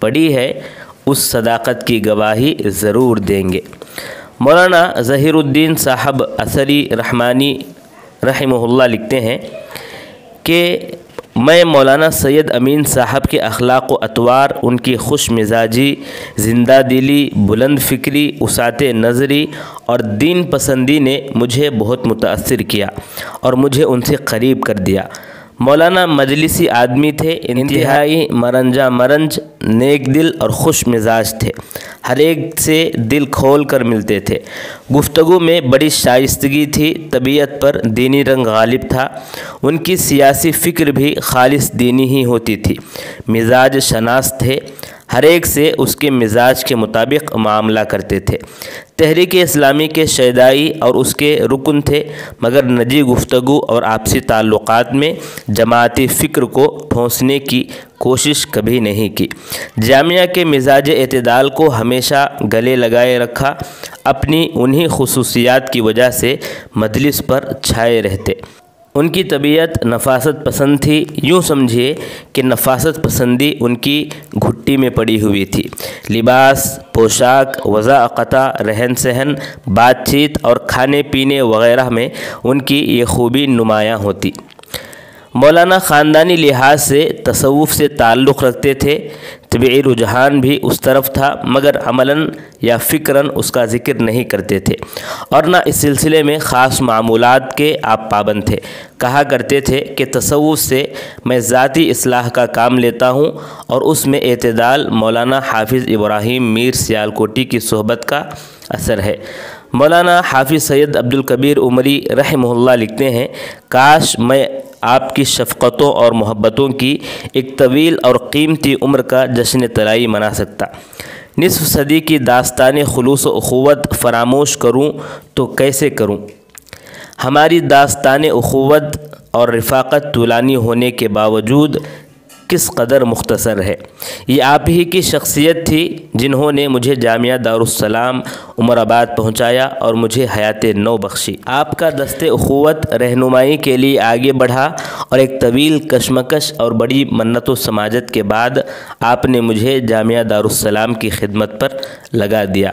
پڑھی ہے اس صداقت کی گواہی ضرور دیں گے۔ مولانا ظہیر الدین صاحب اثری رحمانی رحمہ اللہ لکھتے ہیں کہ میں مولانا سید امین صاحب کے اخلاق و اطوار، ان کی خوش مزاجی، زندہ دلی، بلند فکری، وسعت نظری اور دین پسندی نے مجھے بہت متاثر کیا اور مجھے ان سے قریب کر دیا۔ مولانا مجلسی آدمی تھے، انتہائی مرنج، نیک دل اور خوش مزاج تھے، ہر ایک سے دل کھول کر ملتے تھے۔ گفتگو میں بڑی شائستگی تھی، طبیعت پر دینی رنگ غالب تھا، ان کی سیاسی فکر بھی خالص دینی ہی ہوتی تھی۔ مزاج شناس تھے، ہر ایک سے اس کے مزاج کے مطابق معاملہ کرتے تھے۔ تحریک اسلامی کے شیدائی اور اس کے رکن تھے، مگر نجی گفتگو اور آپسی تعلقات میں جماعتی فکر کو ٹھونسنے کی کوشش کبھی نہیں کی۔ جامعہ کے مزاج اعتدال کو ہمیشہ گلے لگائے رکھا، اپنی انہی خصوصیات کی وجہ سے مجلس پر چھائے رہتے۔ ان کی طبیعت نفاست پسند تھی، یوں سمجھیے کہ نفاست پسندی ان کی گھٹی میں پڑی ہوئی تھی۔ لباس، پوشاک، وضاقتہ، رہن سہن، بات چیت اور کھانے پینے وغیرہ میں ان کی یہ خوبی نمایاں ہوتی۔ مولانا خاندانی لحاظ سے تصوف سے تعلق رکھتے تھے، طبعی رجحان بھی اس طرف تھا، مگر عملاً یا فکراً اس کا ذکر نہیں کرتے تھے، اور نہ اس سلسلے میں خاص معمولات کے آپ پابند تھے۔ کہا کرتے تھے کہ تصوف سے میں ذاتی اصلاح کا کام لیتا ہوں، اور اس میں اعتدال مولانا حافظ ابراہیم میر سیالکوٹی کی صحبت کا اثر ہے۔ مولانا حافظ سید عبدالکبیر عمری رحمہ اللہ لکھتے ہیں، کاش میں آپ کی شفقتوں اور محبتوں کی ایک طویل اور قیمتی عمر کا جشن طلائی منا سکتا۔ نصف صدی کی داستان خلوص و اخوت فراموش کروں تو کیسے کروں؟ ہماری داستان اخوت اور رفاقت طولانی ہونے کے باوجود کس قدر مختصر ہے۔ یہ آپ ہی کی شخصیت تھی جنہوں نے مجھے جامعہ دارالسلام عمر آباد پہنچایا اور مجھے حیات نو بخشی۔ آپ کا دست اخوت رہنمائی کے لیے آگے بڑھا، اور ایک طویل کشمکش اور بڑی منت و سماجت کے بعد آپ نے مجھے جامعہ دارالسلام کی خدمت پر لگا دیا۔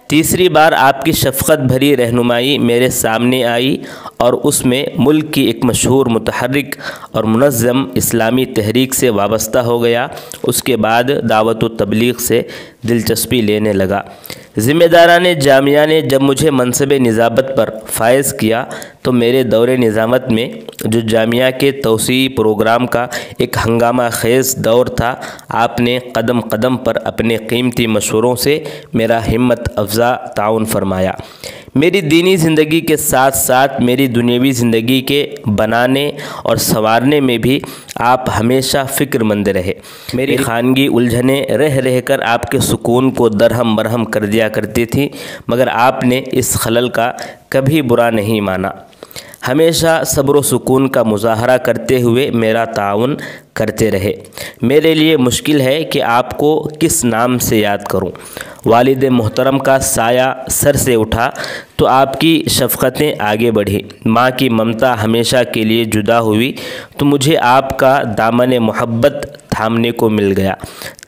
تیسری بار آپ کی شفقت بھری رہنمائی میرے سامنے آئی، اور اس میں ملک کی ایک مشہور متحرک اور منظم اسلامی تحریک سے وابستہ ہو گیا۔ اس کے بعد دعوت و تبلیغ سے دلچسپی لینے لگا۔ ذمہ داران جامعہ نے جب مجھے منصب نظامت پر فائز کیا تو میرے دور نظامت میں، جو جامعہ کے توسیعی پروگرام کا ایک ہنگامہ خیز دور تھا، آپ نے قدم قدم پر اپنے قیمتی مشوروں سے میرا ہمت افزا تعاون فرمایا۔ میری دینی زندگی کے ساتھ ساتھ میری دنیاوی زندگی کے بنانے اور سنوارنے میں بھی آپ ہمیشہ فکر مند رہے۔ میری خانگی الجھنیں رہ رہ کر آپ کے سکون کو درہم برہم کر دیا کرتی تھیں، مگر آپ نے اس خلل کا کبھی برا نہیں مانا۔ ہمیشہ صبر و سکون کا مظاہرہ کرتے ہوئے میرا تعاون کرتے رہے۔ میرے لیے مشکل ہے کہ آپ کو کس نام سے یاد کروں۔ والد محترم کا سایہ سر سے اٹھا تو آپ کی شفقتیں آگے بڑھی۔ ماں کی ممتا ہمیشہ کے لیے جدا ہوئی تو مجھے آپ کا دامن محبت تھامنے کو مل گیا۔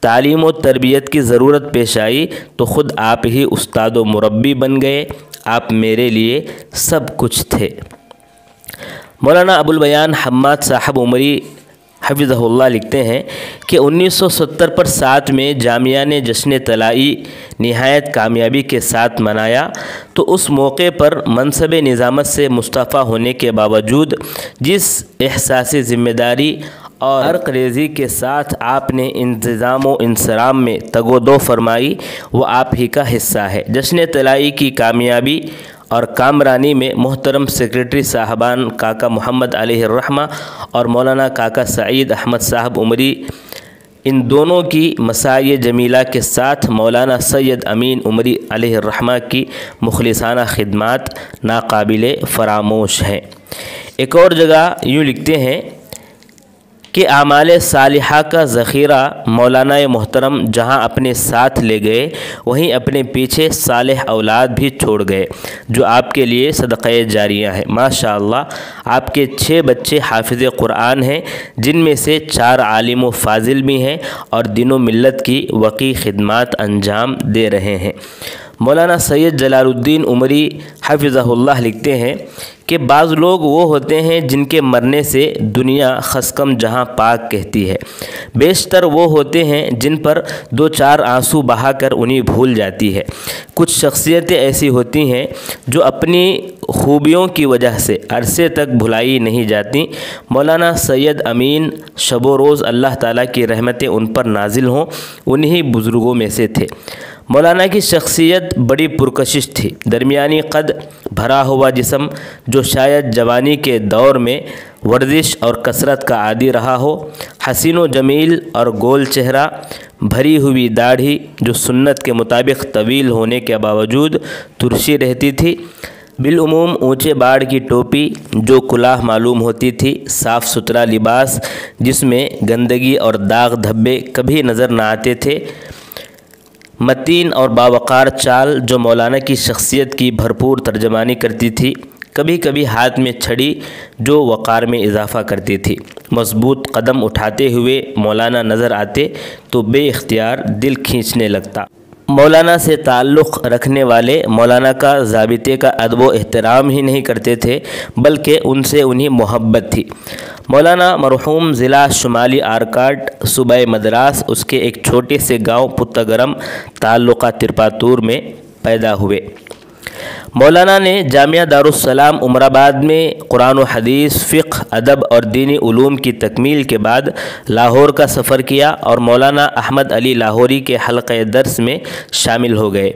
تعلیم و تربیت کی ضرورت پیش آئی تو خود آپ ہی استاد و مربی بن گئے۔ آپ میرے لیے سب کچھ تھے۔ مولانا ابوالبیان حماد صاحب عمری حفظہ اللہ لکھتے ہیں کہ 1970 پر 7 میں جامعہ نے جشن طلائی نہایت کامیابی کے ساتھ منایا، تو اس موقع پر منصب نظامت سے مستعفی ہونے کے باوجود جس احساس ذمہ داری اور عرق ریزی کے ساتھ آپ نے انتظام و انصرام میں تگ و دو فرمائی، وہ آپ ہی کا حصہ ہے۔ جشن طلائی کی کامیابی اور کامرانی میں محترم سیکریٹری صاحبان کاکا محمد علیہ الرحمہ اور مولانا کاکا سعید احمد صاحب عمری، ان دونوں کی مساعی جمیلہ کے ساتھ مولانا سید امین عمری علیہ الرحمہ کی مخلصانہ خدمات ناقابل فراموش ہیں۔ ایک اور جگہ یوں لکھتے ہیں کہ اعمال صالحہ کا ذخیرہ مولانا محترم جہاں اپنے ساتھ لے گئے وہیں اپنے پیچھے صالح اولاد بھی چھوڑ گئے جو آپ کے لیے صدقہ جاریہ ہیں۔ ماشاءاللہ آپ کے 6 بچے حافظ قرآن ہیں، جن میں سے 4 عالم و فاضل بھی ہیں اور دین و ملت کی وقی خدمات انجام دے رہے ہیں۔ مولانا سید جلال الدین عمری حفظہ اللہ لکھتے ہیں کہ بعض لوگ وہ ہوتے ہیں جن کے مرنے سے دنیا خسکم جہاں پاک کہتی ہے، بیشتر وہ ہوتے ہیں جن پر 2-4 آنسو بہا کر انہیں بھول جاتی ہے۔ کچھ شخصیتیں ایسی ہوتی ہیں جو اپنی خوبیوں کی وجہ سے عرصے تک بھلائی نہیں جاتی۔ مولانا سید امین شب و روز اللہ تعالیٰ کی رحمتیں ان پر نازل ہوں انہی بزرگوں میں سے تھے۔ مولانا کی شخصیت بڑی پرکشش تھی، درمیانی قد، بھرا ہوا جسم جو شاید جوانی کے دور میں ورزش اور کثرت کا عادی رہا ہو، حسین و جمیل اور گول چہرہ، بھری ہوئی داڑھی جو سنت کے مطابق طویل ہونے کے باوجود ترشی رہتی تھی، بالعموم اونچے باڑ کی ٹوپی جو کلاه معلوم ہوتی تھی، صاف ستھرا لباس جس میں گندگی اور داغ دھبے کبھی نظر نہ آتے تھے، متین اور باوقار چال جو مولانا کی شخصیت کی بھرپور ترجمانی کرتی تھی، کبھی کبھی ہاتھ میں چھڑی جو وقار میں اضافہ کرتی تھی۔ مضبوط قدم اٹھاتے ہوئے مولانا نظر آتے تو بے اختیار دل کھینچنے لگتا۔ مولانا سے تعلق رکھنے والے مولانا کا ضابطے کا ادب و احترام ہی نہیں کرتے تھے بلکہ ان سے انہیں محبت تھی۔ مولانا مرحوم ضلع شمالی آرکاٹ صوبہ مدراس اس کے ایک چھوٹے سے گاؤں پتگرم تعلقہ ترپاتور میں پیدا ہوئے۔ مولانا نے جامعہ دارالسلام عمر آباد میں قرآن و حدیث، فقہ، ادب اور دینی علوم کی تکمیل کے بعد لاہور کا سفر کیا اور مولانا احمد علی لاہوری کے حلقہ درس میں شامل ہو گئے۔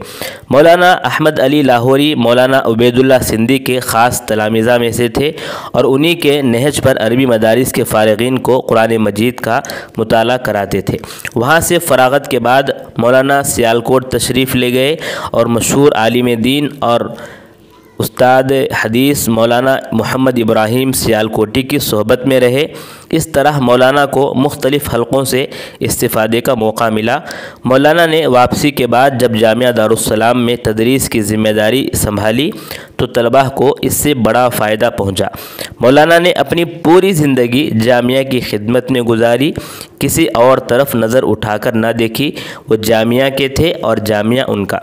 مولانا احمد علی لاہوری مولانا عبید اللہ سندھی کے خاص تلامذہ میں سے تھے اور انہی کے نہج پر عربی مدارس کے فارغین کو قرآن مجید کا مطالعہ کراتے تھے۔ وہاں سے فراغت کے بعد مولانا سیالکوٹ تشریف لے گئے اور مشہور عالم دین اور استاد حدیث مولانا محمد ابراہیم سیالکوٹی کی صحبت میں رہے۔ اس طرح مولانا کو مختلف حلقوں سے استفادے کا موقع ملا۔ مولانا نے واپسی کے بعد جب جامعہ دارالسلام میں تدریس کی ذمہ داری سنبھالی تو طلباء کو اس سے بڑا فائدہ پہنچا۔ مولانا نے اپنی پوری زندگی جامعہ کی خدمت میں گزاری، کسی اور طرف نظر اٹھا کر نہ دیکھی، وہ جامعہ کے تھے اور جامعہ ان کا۔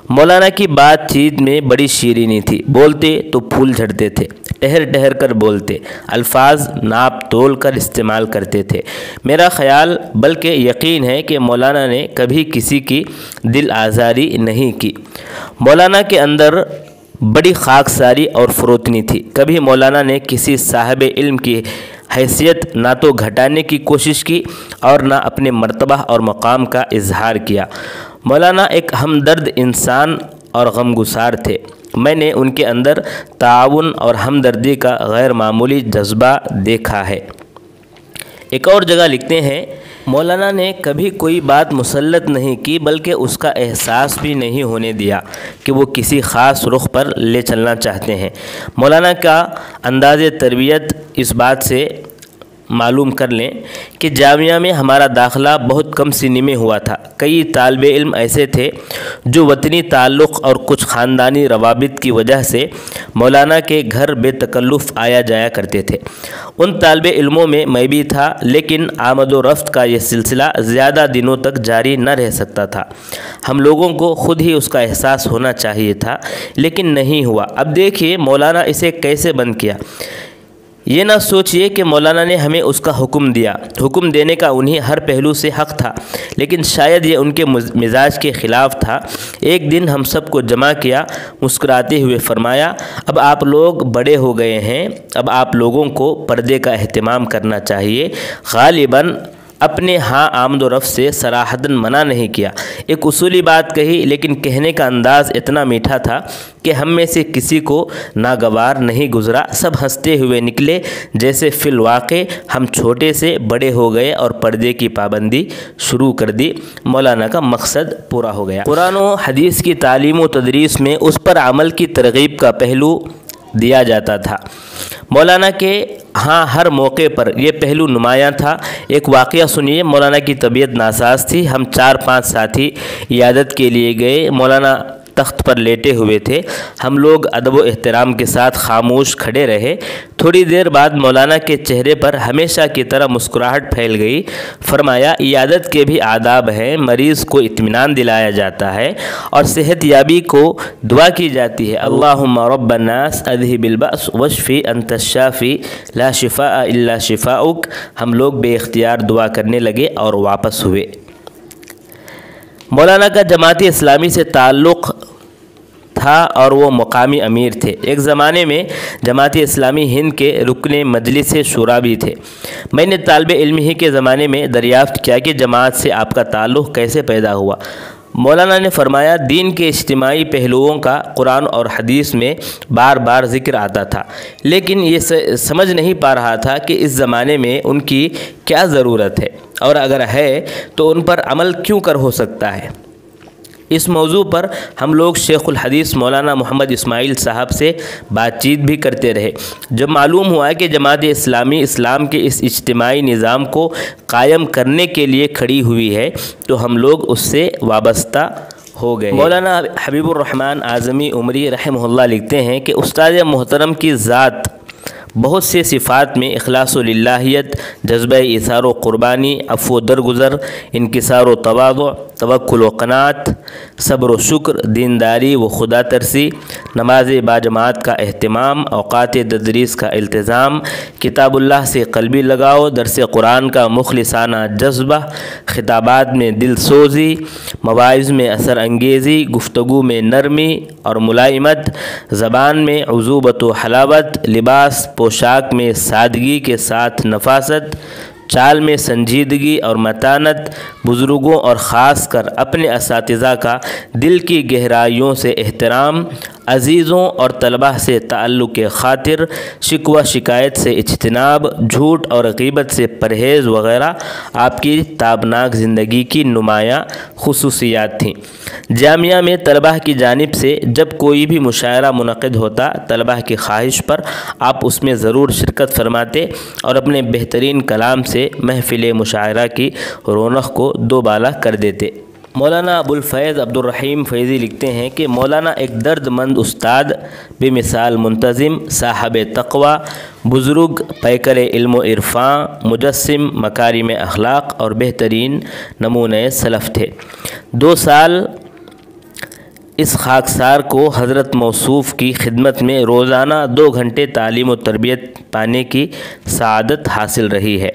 مولانا کی بات چیت میں بڑی شیرینی تھی، بولتے تو پھول جھڑتے تھے، ٹہر ٹہر کر بولتے، الفاظ ناپ تول کر استعمال کرتے تھے۔ میرا خیال بلکہ یقین ہے کہ مولانا نے کبھی کسی کی دل آزاری نہیں کی۔ مولانا کے اندر بڑی خاکساری اور فروتنی تھی۔ کبھی مولانا نے کسی صاحب علم کی حیثیت نہ تو گھٹانے کی کوشش کی اور نہ اپنے مرتبہ اور مقام کا اظہار کیا۔ مولانا ایک ہمدرد انسان اور غمگسار تھے۔ میں نے ان کے اندر تعاون اور ہمدردی کا غیر معمولی جذبہ دیکھا ہے۔ ایک اور جگہ لکھتے ہیں، مولانا نے کبھی کوئی بات مسلط نہیں کی بلکہ اس کا احساس بھی نہیں ہونے دیا کہ وہ کسی خاص رخ پر لے چلنا چاہتے ہیں۔ مولانا کا انداز تربیت اس بات سے معلوم کر لیں کہ جامعہ میں ہمارا داخلہ بہت کم سنی میں ہوا تھا۔ کئی طالب علم ایسے تھے جو وطنی تعلق اور کچھ خاندانی روابط کی وجہ سے مولانا کے گھر بے تکلف آیا جایا کرتے تھے۔ ان طالب علموں میں میں بھی تھا، لیکن آمد و رفت کا یہ سلسلہ زیادہ دنوں تک جاری نہ رہ سکتا تھا۔ ہم لوگوں کو خود ہی اس کا احساس ہونا چاہیے تھا، لیکن نہیں ہوا۔ اب دیکھیے مولانا اسے کیسے بند کیا۔ یہ نہ سوچئے کہ مولانا نے ہمیں اس کا حکم دیا، حکم دینے کا انہیں ہر پہلو سے حق تھا، لیکن شاید یہ ان کے مزاج کے خلاف تھا۔ ایک دن ہم سب کو جمع کیا، مسکراتے ہوئے فرمایا، اب آپ لوگ بڑے ہو گئے ہیں، اب آپ لوگوں کو پردے کا اہتمام کرنا چاہیے۔ غالباً اپنے ہاں آمد و رفت سے صراحتاً منع نہیں کیا، ایک اصولی بات کہی، لیکن کہنے کا انداز اتنا میٹھا تھا کہ ہم میں سے کسی کو ناگوار نہیں گزرا۔ سب ہنستے ہوئے نکلے، جیسے فی الواقع ہم چھوٹے سے بڑے ہو گئے اور پردے کی پابندی شروع کر دی۔ مولانا کا مقصد پورا ہو گیا۔ قرآن و حدیث کی تعلیم و تدریس میں اس پر عمل کی ترغیب کا پہلو دیا جاتا تھا۔ مولانا کے ہر موقع پر یہ پہلو نمایاں تھا۔ ایک واقعہ سنیے۔ مولانا کی طبیعت ناساز تھی، ہم 4-5 ساتھی عیادت کے لیے گئے۔ مولانا تخت پر لیٹے ہوئے تھے، ہم لوگ ادب و احترام کے ساتھ خاموش کھڑے رہے۔ تھوڑی دیر بعد مولانا کے چہرے پر ہمیشہ کی طرح مسکراہٹ پھیل گئی۔ فرمایا، عیادت کے بھی آداب ہیں، مریض کو اطمینان دلایا جاتا ہے اور صحت یابی کو دعا کی جاتی ہے۔ اللہم رب الناس اذہب البأس واشفی انت الشافی لا شفاء الا شفاؤک۔ ہم لوگ بے اختیار دعا کرنے لگے اور واپس ہوئے۔ مولانا کا جماعت اسلامی سے تعلق تھا اور وہ مقامی امیر تھے۔ ایک زمانے میں جماعت اسلامی ہند کے رکن مجلس شورا بھی تھے۔ میں نے طالب علم ہی کے زمانے میں دریافت کیا کہ جماعت سے آپ کا تعلق کیسے پیدا ہوا۔ مولانا نے فرمایا، دین کے اجتماعی پہلوؤں کا قرآن اور حدیث میں بار بار ذکر آتا تھا، لیکن یہ سمجھ نہیں پا رہا تھا کہ اس زمانے میں ان کی کیا ضرورت ہے، اور اگر ہے تو ان پر عمل کیوں کر ہو سکتا ہے۔ اس موضوع پر ہم لوگ شیخ الحدیث مولانا محمد اسماعیل صاحب سے بات چیت بھی کرتے رہے۔ جب معلوم ہوا کہ جماعت اسلامی اسلام کے اس اجتماعی نظام کو قائم کرنے کے لیے کھڑی ہوئی ہے تو ہم لوگ اس سے وابستہ ہو گئے۔ مولانا حبیب الرحمن اعظمی عمری رحمہ اللہ لکھتے ہیں کہ استاد محترم کی ذات بہت سے صفات میں اخلاص و للہیت، جذبہ ایثار و قربانی، عفو و درگزر، انکسار و تواضع، توکل و قناعت، صبر و شکر، دینداری و خدا ترسی، نماز باجماعت کا اہتمام، اوقات تدریس کا التزام، کتاب اللہ سے قلبی لگاؤ، درس قرآن کا مخلصانہ جذبہ، خطابات میں دل سوزی، مواعظ میں اثر انگیزی، گفتگو میں نرمی اور ملائمت، زبان میں عذوبت و حلاوت، لباس پوشاک میں سادگی کے ساتھ نفاست، چال میں سنجیدگی اور متانت، بزرگوں اور خاص کر اپنے اساتذہ کا دل کی گہرائیوں سے احترام، عزیزوں اور طلبہ سے تعلق خاطر، شکوہ شکایت سے اجتناب، جھوٹ اور غیبت سے پرہیز وغیرہ آپ کی تابناک زندگی کی نمایاں خصوصیات تھیں۔ جامعہ میں طلبہ کی جانب سے جب کوئی بھی مشاعرہ منعقد ہوتا، طلبہ کی خواہش پر آپ اس میں ضرور شرکت فرماتے اور اپنے بہترین کلام سے محفل مشاعرہ کی رونق کو دوبالا کر دیتے۔ مولانا ابو الفیض عبد الرحیم فیضی لکھتے ہیں کہ مولانا ایک درد مند استاد، بے مثال منتظم، صاحب تقوی، بزرگ، پیکر علم و عرفاں، مجسم مکارم اخلاق اور بہترین نمونۂ سلف تھے۔ 2 سال اس خاکسار کو حضرت موصوف کی خدمت میں روزانہ 2 گھنٹے تعلیم و تربیت پانے کی سعادت حاصل رہی ہے۔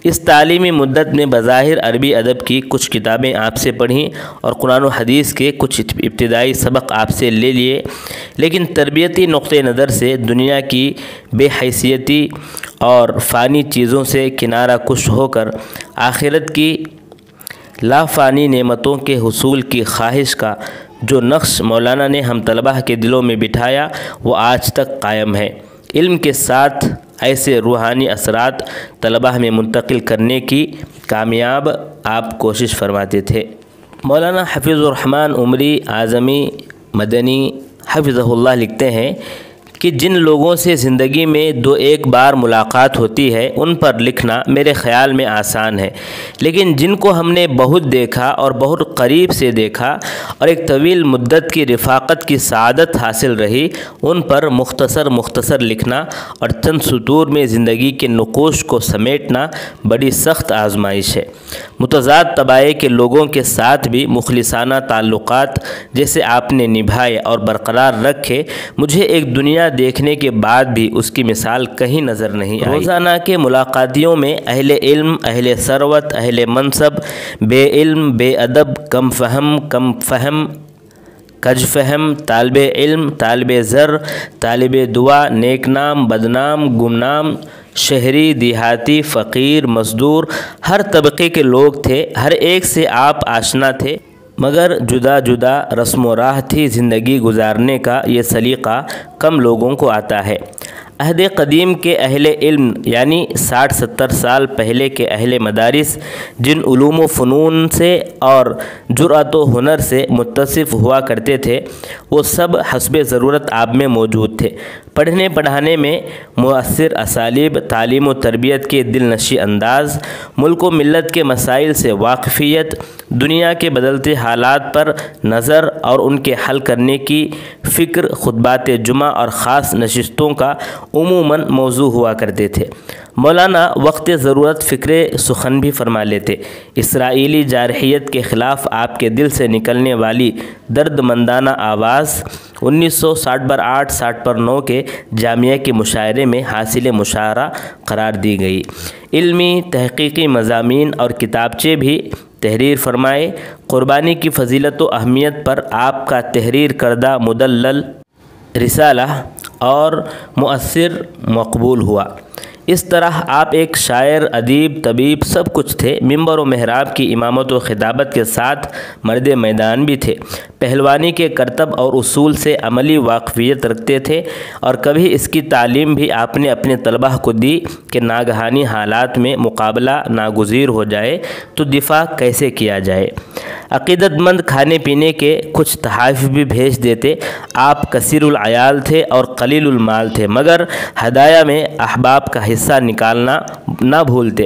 اس تعلیمی مدت میں بظاہر عربی ادب کی کچھ کتابیں آپ سے پڑھیں اور قرآن و حدیث کے کچھ ابتدائی سبق آپ سے لے لیے، لیکن تربیتی نقطہ نظر سے دنیا کی بے حیثیتی اور فانی چیزوں سے کنارہ کش ہو کر آخرت کی لافانی نعمتوں کے حصول کی خواہش کا جو نقش مولانا نے ہم طلبہ کے دلوں میں بٹھایا وہ آج تک قائم ہے۔ علم کے ساتھ ایسے روحانی اثرات طلبہ میں منتقل کرنے کی کامیاب آپ کوشش فرماتے تھے۔ مولانا حفیظ الرحمن عمری اعظمی مدنی حفظہ اللہ لکھتے ہیں کہ جن لوگوں سے زندگی میں 2-1 بار ملاقات ہوتی ہے ان پر لکھنا میرے خیال میں آسان ہے، لیکن جن کو ہم نے بہت دیکھا اور بہت قریب سے دیکھا اور ایک طویل مدت کی رفاقت کی سعادت حاصل رہی، ان پر مختصر لکھنا اور چند سطور میں زندگی کے نقوش کو سمیٹنا بڑی سخت آزمائش ہے۔ متضاد طبائع کے لوگوں کے ساتھ بھی مخلصانہ تعلقات جیسے آپ نے نبھائے اور برقرار رکھے، مجھے ایک دنیا دیکھنے کے بعد بھی اس کی مثال کہیں نظر نہیں آئی۔ روزانہ کے ملاقاتیوں میں اہل علم، اہل ثروت، اہل منصب، بے علم، بے ادب، کم فہم، کج فہم، طالب علم، طالب زر، طالب دعا، نیک نام، بدنام، گمنام، شہری، دیہاتی، فقیر، مزدور، ہر طبقے کے لوگ تھے، ہر ایک سے آپ آشنا تھے، مگر جدا جدا رسم و راہ تھی۔ زندگی گزارنے کا یہ سلیقہ کم لوگوں کو آتا ہے۔ عہد قدیم کے اہل علم یعنی 60-70 سال پہلے کے اہل مدارس جن علوم و فنون سے اور جرأت و ہنر سے متصف ہوا کرتے تھے وہ سب حسب ضرورت آپ میں موجود تھے۔ پڑھنے پڑھانے میں مؤثر اسالیب، تعلیم و تربیت کے دل نشیں انداز، ملک و ملت کے مسائل سے واقفیت، دنیا کے بدلتے حالات پر نظر اور ان کے حل کرنے کی فکر خطبات جمعہ اور خاص نشستوں کا عموماً موضوع ہوا کرتے تھے۔ مولانا وقت ضرورت فکر سخن بھی فرما لیتے۔ اسرائیلی جارحیت کے خلاف آپ کے دل سے نکلنے والی درد مندانہ آواز 1960/8 60/9 کے جامعہ کے مشاعرے میں حاصل مشاعرہ قرار دی گئی۔ علمی تحقیقی مضامین اور کتابچے بھی تحریر فرمائے۔ قربانی کی فضیلت و اہمیت پر آپ کا تحریر کردہ مدلل رسالہ اور مؤثر مقبول ہوا۔ اس طرح آپ ایک شاعر، ادیب، طبیب سب کچھ تھے۔ منبر و محراب کی امامت و خطابت کے ساتھ مرد میدان بھی تھے۔ پہلوانی کے کرتب اور اصول سے عملی واقفیت رکھتے تھے اور کبھی اس کی تعلیم بھی آپ نے اپنے طلبہ کو دی کہ ناگہانی حالات میں مقابلہ ناگزیر ہو جائے تو دفاع کیسے کیا جائے۔ عقیدت مند کھانے پینے کے کچھ تحائف بھی بھیج دیتے۔ آپ کثیر العیال تھے اور قلیل المال تھے، مگر ہدایہ میں احباب کا حصہ نکالنا نہ بھولتے۔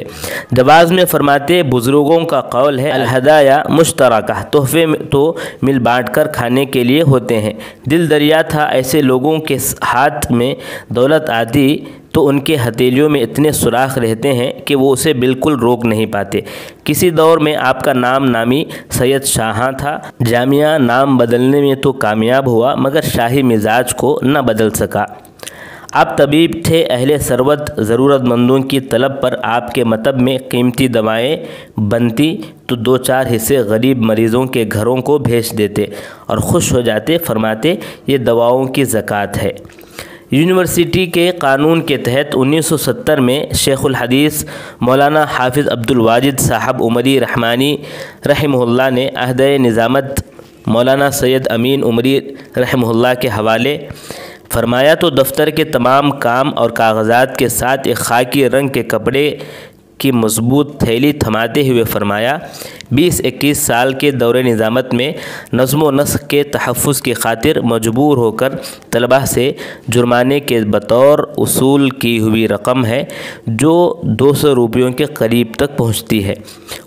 جواز میں فرماتے بزرگوں کا قول ہے الہدایہ مشترکہ، تحفے تو مل بانٹ کر کھانے کے لیے ہوتے ہیں۔ دل دریا تھا، ایسے لوگوں کے ہاتھ میں دولت آتی تو ان کے ہتھیلیوں میں اتنے سوراخ رہتے ہیں کہ وہ اسے بالکل روک نہیں پاتے۔ کسی دور میں آپ کا نام نامی سید شاہاں تھا۔ جامعہ نام بدلنے میں تو کامیاب ہوا مگر شاہی مزاج کو نہ بدل سکا۔ آپ طبیب تھے، اہل ثروت، ضرورت مندوں کی طلب پر آپ کے مطب میں قیمتی دوائیں بنتی تو 2-4 حصے غریب مریضوں کے گھروں کو بھیج دیتے اور خوش ہو جاتے۔ فرماتے یہ دواؤں کی زکوٰۃ ہے۔ یونیورسٹی کے قانون کے تحت 1970 میں شیخ الحدیث مولانا حافظ عبدالواجد صاحب عمری رحمانی رحمہ اللہ نے عہد نظامت مولانا سید امین عمری رحمہ اللہ کے حوالے فرمایا تو دفتر کے تمام کام اور کاغذات کے ساتھ ایک خاکی رنگ کے کپڑے کی مضبوط تھیلی تھماتے ہوئے فرمایا 20-21 سال کے دور نظامت میں نظم و نسق کے تحفظ کی خاطر مجبور ہو کر طلبہ سے جرمانے کے بطور اصول کی ہوئی رقم ہے جو 200 روپیوں کے قریب تک پہنچتی ہے۔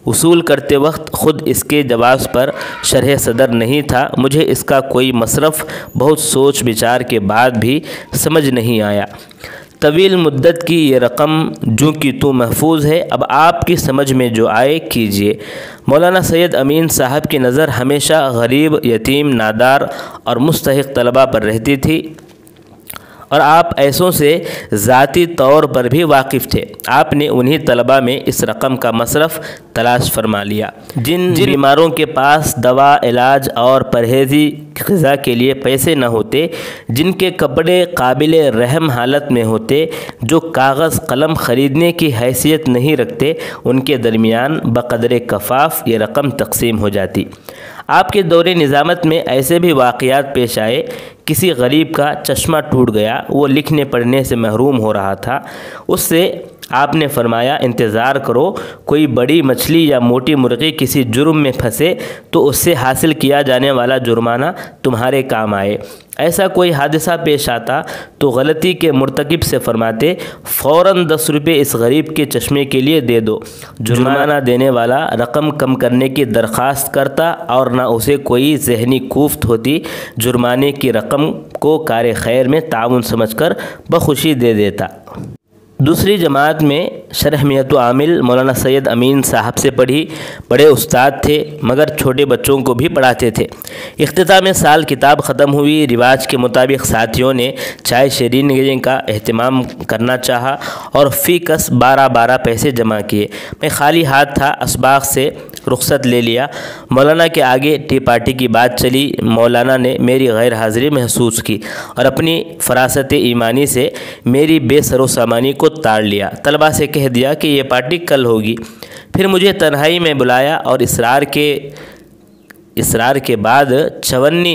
اصول کرتے وقت خود اس کے جواز پر شرح صدر نہیں تھا۔ مجھے اس کا کوئی مصرف بہت سوچ بچار کے بعد بھی سمجھ نہیں آیا۔ طویل مدت کی یہ رقم جو کہ تو محفوظ ہے، اب آپ کی سمجھ میں جو آئے کیجیے۔ مولانا سید امین صاحب کی نظر ہمیشہ غریب، یتیم، نادار اور مستحق طلبہ پر رہتی تھی اور آپ ایسوں سے ذاتی طور پر بھی واقف تھے۔ آپ نے انہی طلبہ میں اس رقم کا مصرف تلاش فرما لیا جن بیماروں کے پاس دوا، علاج اور پرہیزی غذا کے لیے پیسے نہ ہوتے، جن کے کپڑے قابل رحم حالت میں ہوتے، جو کاغذ قلم خریدنے کی حیثیت نہیں رکھتے، ان کے درمیان بقدر کفاف یہ رقم تقسیم ہو جاتی۔ آپ کے دور نظامت میں ایسے بھی واقعات پیش آئے۔ کسی غریب کا چشمہ ٹوٹ گیا، وہ لکھنے پڑھنے سے محروم ہو رہا تھا، اس سے آپ نے فرمایا انتظار کرو، کوئی بڑی مچھلی یا موٹی مرغی کسی جرم میں پھنسے تو اس سے حاصل کیا جانے والا جرمانہ تمہارے کام آئے۔ ایسا کوئی حادثہ پیش آتا تو غلطی کے مرتکب سے فرماتے فوراً 10 روپے اس غریب کے چشمے کے لیے دے دو۔ جرمانہ دینے والا رقم کم کرنے کی درخواست کرتا اور نہ اسے کوئی ذہنی کوفت ہوتی، جرمانے کی رقم کو کار خیر میں تعاون سمجھ کر بخوشی دے دیتا۔ دوسری جماعت میں شرح میت و عامل مولانا سید امین صاحب سے پڑھی۔ بڑے استاد تھے مگر چھوٹے بچوں کو بھی پڑھاتے تھے۔ اختتام سال کتاب ختم ہوئی۔ رواج کے مطابق ساتھیوں نے چائے شیرینی کا اہتمام کرنا چاہا اور فی کس 12 پیسے جمع کیے۔ میں خالی ہاتھ تھا، اسباق سے رخصت لے لیا۔ مولانا کے آگے ٹی پارٹی کی بات چلی۔ مولانا نے میری غیر حاضری محسوس کی اور اپنی فراست ایمانی سے میری بے سر و سامانی کو تاڑ لیا۔ طلبہ سے کہہ دیا کہ یہ پارٹی کل ہوگی۔ پھر مجھے تنہائی میں بلایا اور اسرار کے بعد 54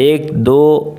1-2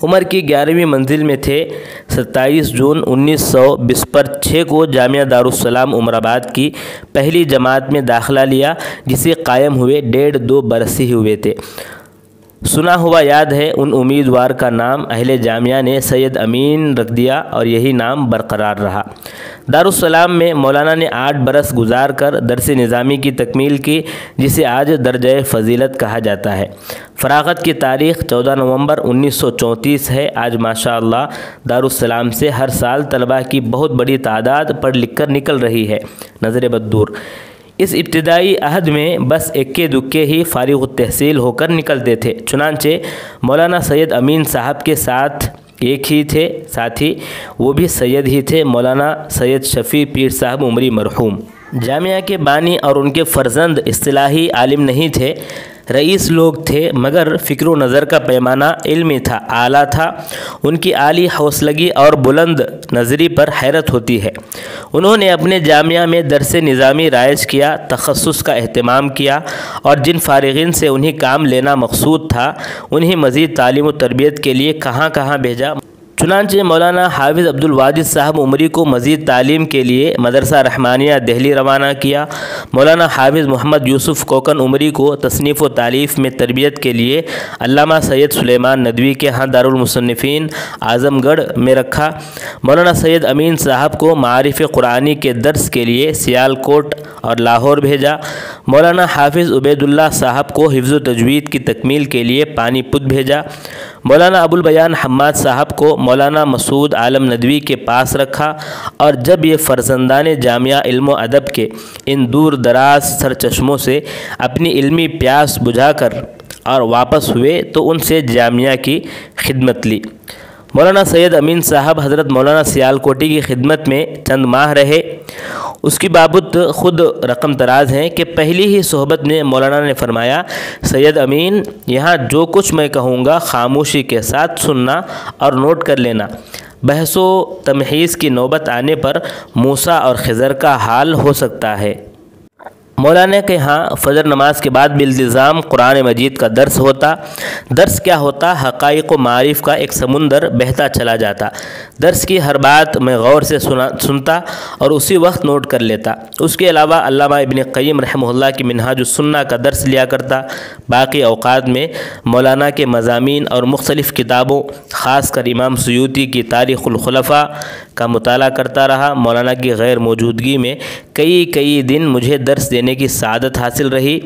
عمر کی 11ویں منزل میں تھے۔ 27 جون 1920 پر 6 کو جامعہ دارالسلام عمر آباد کی پہلی جماعت میں داخلہ لیا، جسے قائم ہوئے 1.5-2 برس ہی ہوئے تھے۔ سنا ہوا یاد ہے، ان امیدوار کا نام اہل جامعہ نے سید امین رکھ دیا اور یہی نام برقرار رہا۔ دارالسلام میں مولانا نے 8 برس گزار کر درس نظامی کی تکمیل کی، جسے آج درجہ فضیلت کہا جاتا ہے۔ فراغت کی تاریخ 14 نومبر 1934 ہے۔ آج ماشاءاللہ دارالسلام سے ہر سال طلباء کی بہت بڑی تعداد پڑھ لکھ کر نکل رہی ہے، نظر بد دور۔ اس ابتدائی عہد میں بس اکے دکے ہی فارغ التحصیل ہو کر نکلتے تھے، چنانچہ مولانا سید امین صاحب کے ساتھ ایک ہی تھے ساتھی، وہ بھی سید ہی تھے، مولانا سید شفیع پیر صاحب عمری مرحوم۔ جامعہ کے بانی اور ان کے فرزند اصطلاحی عالم نہیں تھے، رئیس لوگ تھے، مگر فکر و نظر کا پیمانہ علمی تھا، اعلیٰ تھا۔ ان کی عالی حوصلگی اور بلند نظری پر حیرت ہوتی ہے۔ انہوں نے اپنے جامعہ میں درس نظامی رائج کیا، تخصص کا اہتمام کیا، اور جن فارغین سے انہیں کام لینا مقصود تھا، انہیں مزید تعلیم و تربیت کے لیے کہاں کہاں بھیجا۔ چنانچہ مولانا حافظ عبدالواجد صاحب عمری کو مزید تعلیم کے لیے مدرسہ رحمانیہ دہلی روانہ کیا، مولانا حافظ محمد یوسف کوکن عمری کو تصنیف و تالیف میں تربیت کے لیے علامہ سید سلیمان ندوی کے ہاں دارالمصنفین اعظم گڑھ میں رکھا، مولانا سید امین صاحب کو معارف قرآنی کے درس کے لیے سیالکوٹ اور لاہور بھیجا، مولانا حافظ عبید اللہ صاحب کو حفظ و تجوید کی تکمیل کے لیے پانی پت بھیجا، مولانا ابوالبیان حماد صاحب کو مولانا مسعود عالم ندوی کے پاس رکھا، اور جب یہ فرزندان جامعہ علم و ادب کے ان دور دراز سرچشموں سے اپنی علمی پیاس بجھا کر اور واپس ہوئے تو ان سے جامعہ کی خدمت لی۔ مولانا سید امین صاحب حضرت مولانا سیالکوٹی کی خدمت میں چند ماہ رہے۔ اس کی بابت خود رقم تراز ہیں کہ پہلی ہی صحبت میں مولانا نے فرمایا، سید امین، یہاں جو کچھ میں کہوں گا خاموشی کے ساتھ سننا اور نوٹ کر لینا۔ بحث و تمحیص کی نوبت آنے پر موسیٰ اور خضر کا حال ہو سکتا ہے۔ مولانا کے ہاں فجر نماز کے بعد بالالتزام قرآن مجید کا درس ہوتا۔ درس کیا ہوتا؟ حقائق و معارف کا ایک سمندر بہتا چلا جاتا۔ درس کی ہر بات میں غور سے سنتا اور اسی وقت نوٹ کر لیتا۔ اس کے علاوہ علامہ ابن قیم رحمہ اللہ کی منہاج السنہ کا درس لیا کرتا۔ باقی اوقات میں مولانا کے مضامین اور مختلف کتابوں، خاص کر امام سیوطی کی تاریخ الخلفاء کا مطالعہ کرتا رہا۔ مولانا کی غیر موجودگی میں کئی دن مجھے درس دینے کی سعادت حاصل رہی۔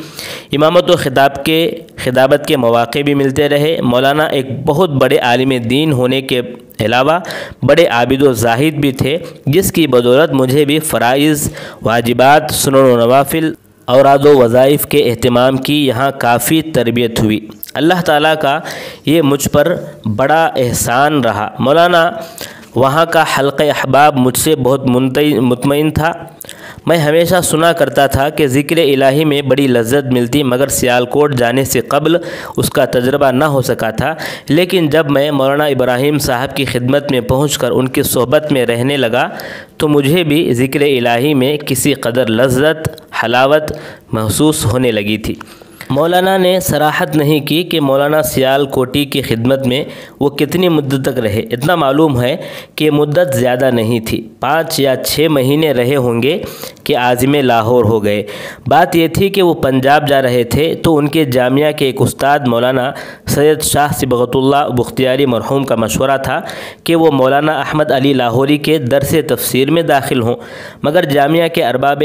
امامت و خطابت کے مواقع بھی ملتے رہے۔ مولانا ایک بہت بڑے عالم دین ہونے کے علاوہ بڑے عابد و زاہد بھی تھے، جس کی بدولت مجھے بھی فرائض، واجبات، سنن و نوافل، اوراد و وظائف کے اہتمام کی یہاں کافی تربیت ہوئی۔ اللہ تعالیٰ کا یہ مجھ پر بڑا احسان رہا۔ مولانا وہاں کا حلقہ احباب مجھ سے بہت مطمئن تھا۔ میں ہمیشہ سنا کرتا تھا کہ ذکر الہی میں بڑی لذت ملتی، مگر سیالکوٹ جانے سے قبل اس کا تجربہ نہ ہو سکا تھا۔ لیکن جب میں مولانا ابراہیم صاحب کی خدمت میں پہنچ کر ان کی صحبت میں رہنے لگا تو مجھے بھی ذکر الہی میں کسی قدر لذت، حلاوت محسوس ہونے لگی تھی۔ مولانا نے صراحت نہیں کی کہ مولانا سیالکوٹی کی خدمت میں وہ کتنی مدت تک رہے۔ اتنا معلوم ہے کہ مدت زیادہ نہیں تھی، 5 یا 6 مہینے رہے ہوں گے کہ عازم لاہور ہو گئے۔ بات یہ تھی کہ وہ پنجاب جا رہے تھے تو ان کے جامعہ کے ایک استاد مولانا سید شاہ صبغت اللہ بختیاری مرحوم کا مشورہ تھا کہ وہ مولانا احمد علی لاہوری کے درس تفسیر میں داخل ہوں، مگر جامعہ کے ارباب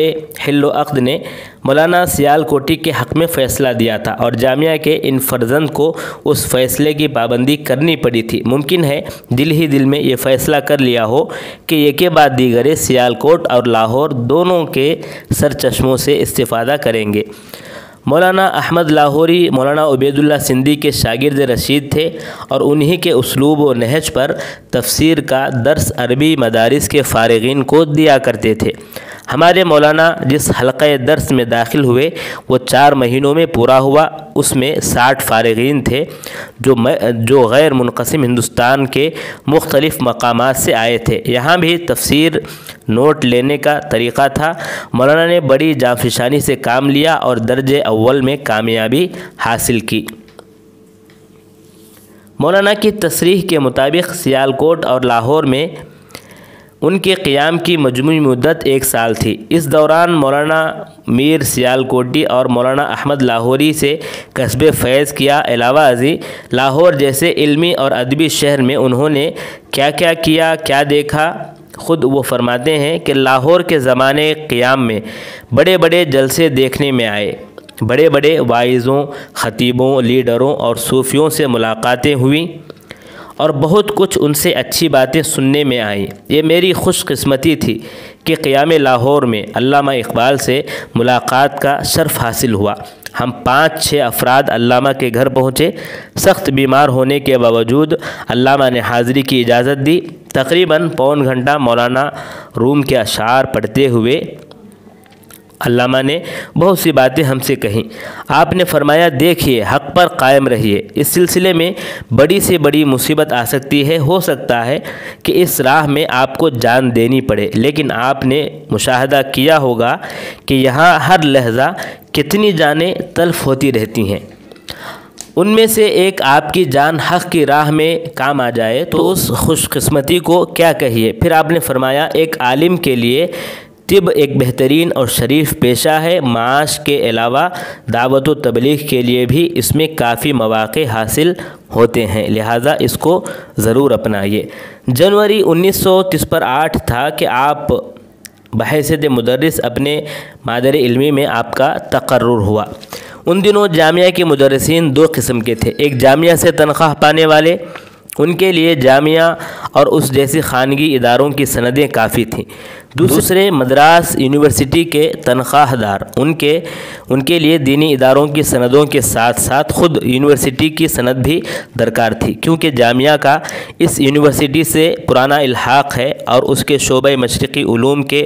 حل و عقد نے مولانا سیالکوٹی کے حق میں فیصلہ دیا تھا اور جامعہ کے ان فرزند کو اس فیصلے کی پابندی کرنی پڑی تھی۔ ممکن ہے دل ہی دل میں یہ فیصلہ کر لیا ہو کہ ایک کے بعد دیگر سیالکوٹ اور لاہور دونوں کے سرچشموں سے استفادہ کریں گے۔ مولانا احمد لاہوری مولانا عبید اللہ سندھی کے شاگرد رشید تھے اور انہی کے اسلوب و نہج پر تفسیر کا درس عربی مدارس کے فارغین کو دیا کرتے تھے۔ ہمارے مولانا جس حلقہ درس میں داخل ہوئے وہ 4 مہینوں میں پورا ہوا۔ اس میں 60 فارغین تھے جو غیر منقسم ہندوستان کے مختلف مقامات سے آئے تھے۔ یہاں بھی تفسیر نوٹ لینے کا طریقہ تھا۔ مولانا نے بڑی جانفشانی سے کام لیا اور درجے اول میں کامیابی حاصل کی۔ مولانا کی تصریح کے مطابق سیالکوٹ اور لاہور میں ان کے قیام کی مجموعی مدت 1 سال تھی۔ اس دوران مولانا میر سیالکوٹی اور مولانا احمد لاہوری سے کسب فیض کیا۔ علاوہ ازیں لاہور جیسے علمی اور ادبی شہر میں انہوں نے کیا کیا، کیا دیکھا، خود وہ فرماتے ہیں کہ لاہور کے زمانے قیام میں بڑے بڑے جلسے دیکھنے میں آئے، بڑے بڑے واعظوں، خطیبوں، لیڈروں اور صوفیوں سے ملاقاتیں ہوئیں اور بہت کچھ ان سے اچھی باتیں سننے میں آئیں۔ یہ میری خوش قسمتی تھی کہ قیام لاہور میں علامہ اقبال سے ملاقات کا شرف حاصل ہوا۔ ہم 5-6 افراد علامہ کے گھر پہنچے۔ سخت بیمار ہونے کے باوجود علامہ نے حاضری کی اجازت دی۔ تقریباً پون گھنٹہ مولانا روم کے اشعار پڑھتے ہوئے علامہ نے بہت سی باتیں ہم سے کہیں۔ آپ نے فرمایا، دیکھیے، حق پر قائم رہیے، اس سلسلے میں بڑی سے بڑی مصیبت آ سکتی ہے، ہو سکتا ہے کہ اس راہ میں آپ کو جان دینی پڑے، لیکن آپ نے مشاہدہ کیا ہوگا کہ یہاں ہر لحظہ کتنی جانیں تلف ہوتی رہتی ہیں۔ ان میں سے ایک آپ کی جان حق کی راہ میں کام آ جائے تو اس خوش قسمتی کو کیا کہیے۔ پھر آپ نے فرمایا، ایک عالم کے لیے طب ایک بہترین اور شریف پیشہ ہے، معاش کے علاوہ دعوت و تبلیغ کے لیے بھی اس میں کافی مواقع حاصل ہوتے ہیں، لہٰذا اس کو ضرور اپنائیے۔ جنوری 1930 پر 8 تھا کہ آپ بحیثیت مدرس اپنے مادر علمی میں آپ کا تقرر ہوا۔ ان دنوں جامعہ کے مدرسین 2 قسم کے تھے، ایک جامعہ سے تنخواہ پانے والے، ان کے لیے جامعہ اور اس جیسی خانگی اداروں کی سندیں کافی تھیں۔ دوسرے مدراس یونیورسٹی کے تنخواہ دار، ان کے لیے دینی اداروں کی سندوں کے ساتھ ساتھ خود یونیورسٹی کی سند بھی درکار تھی، کیونکہ جامعہ کا اس یونیورسٹی سے پرانا الحاق ہے اور اس کے شعبہ مشرقی علوم کے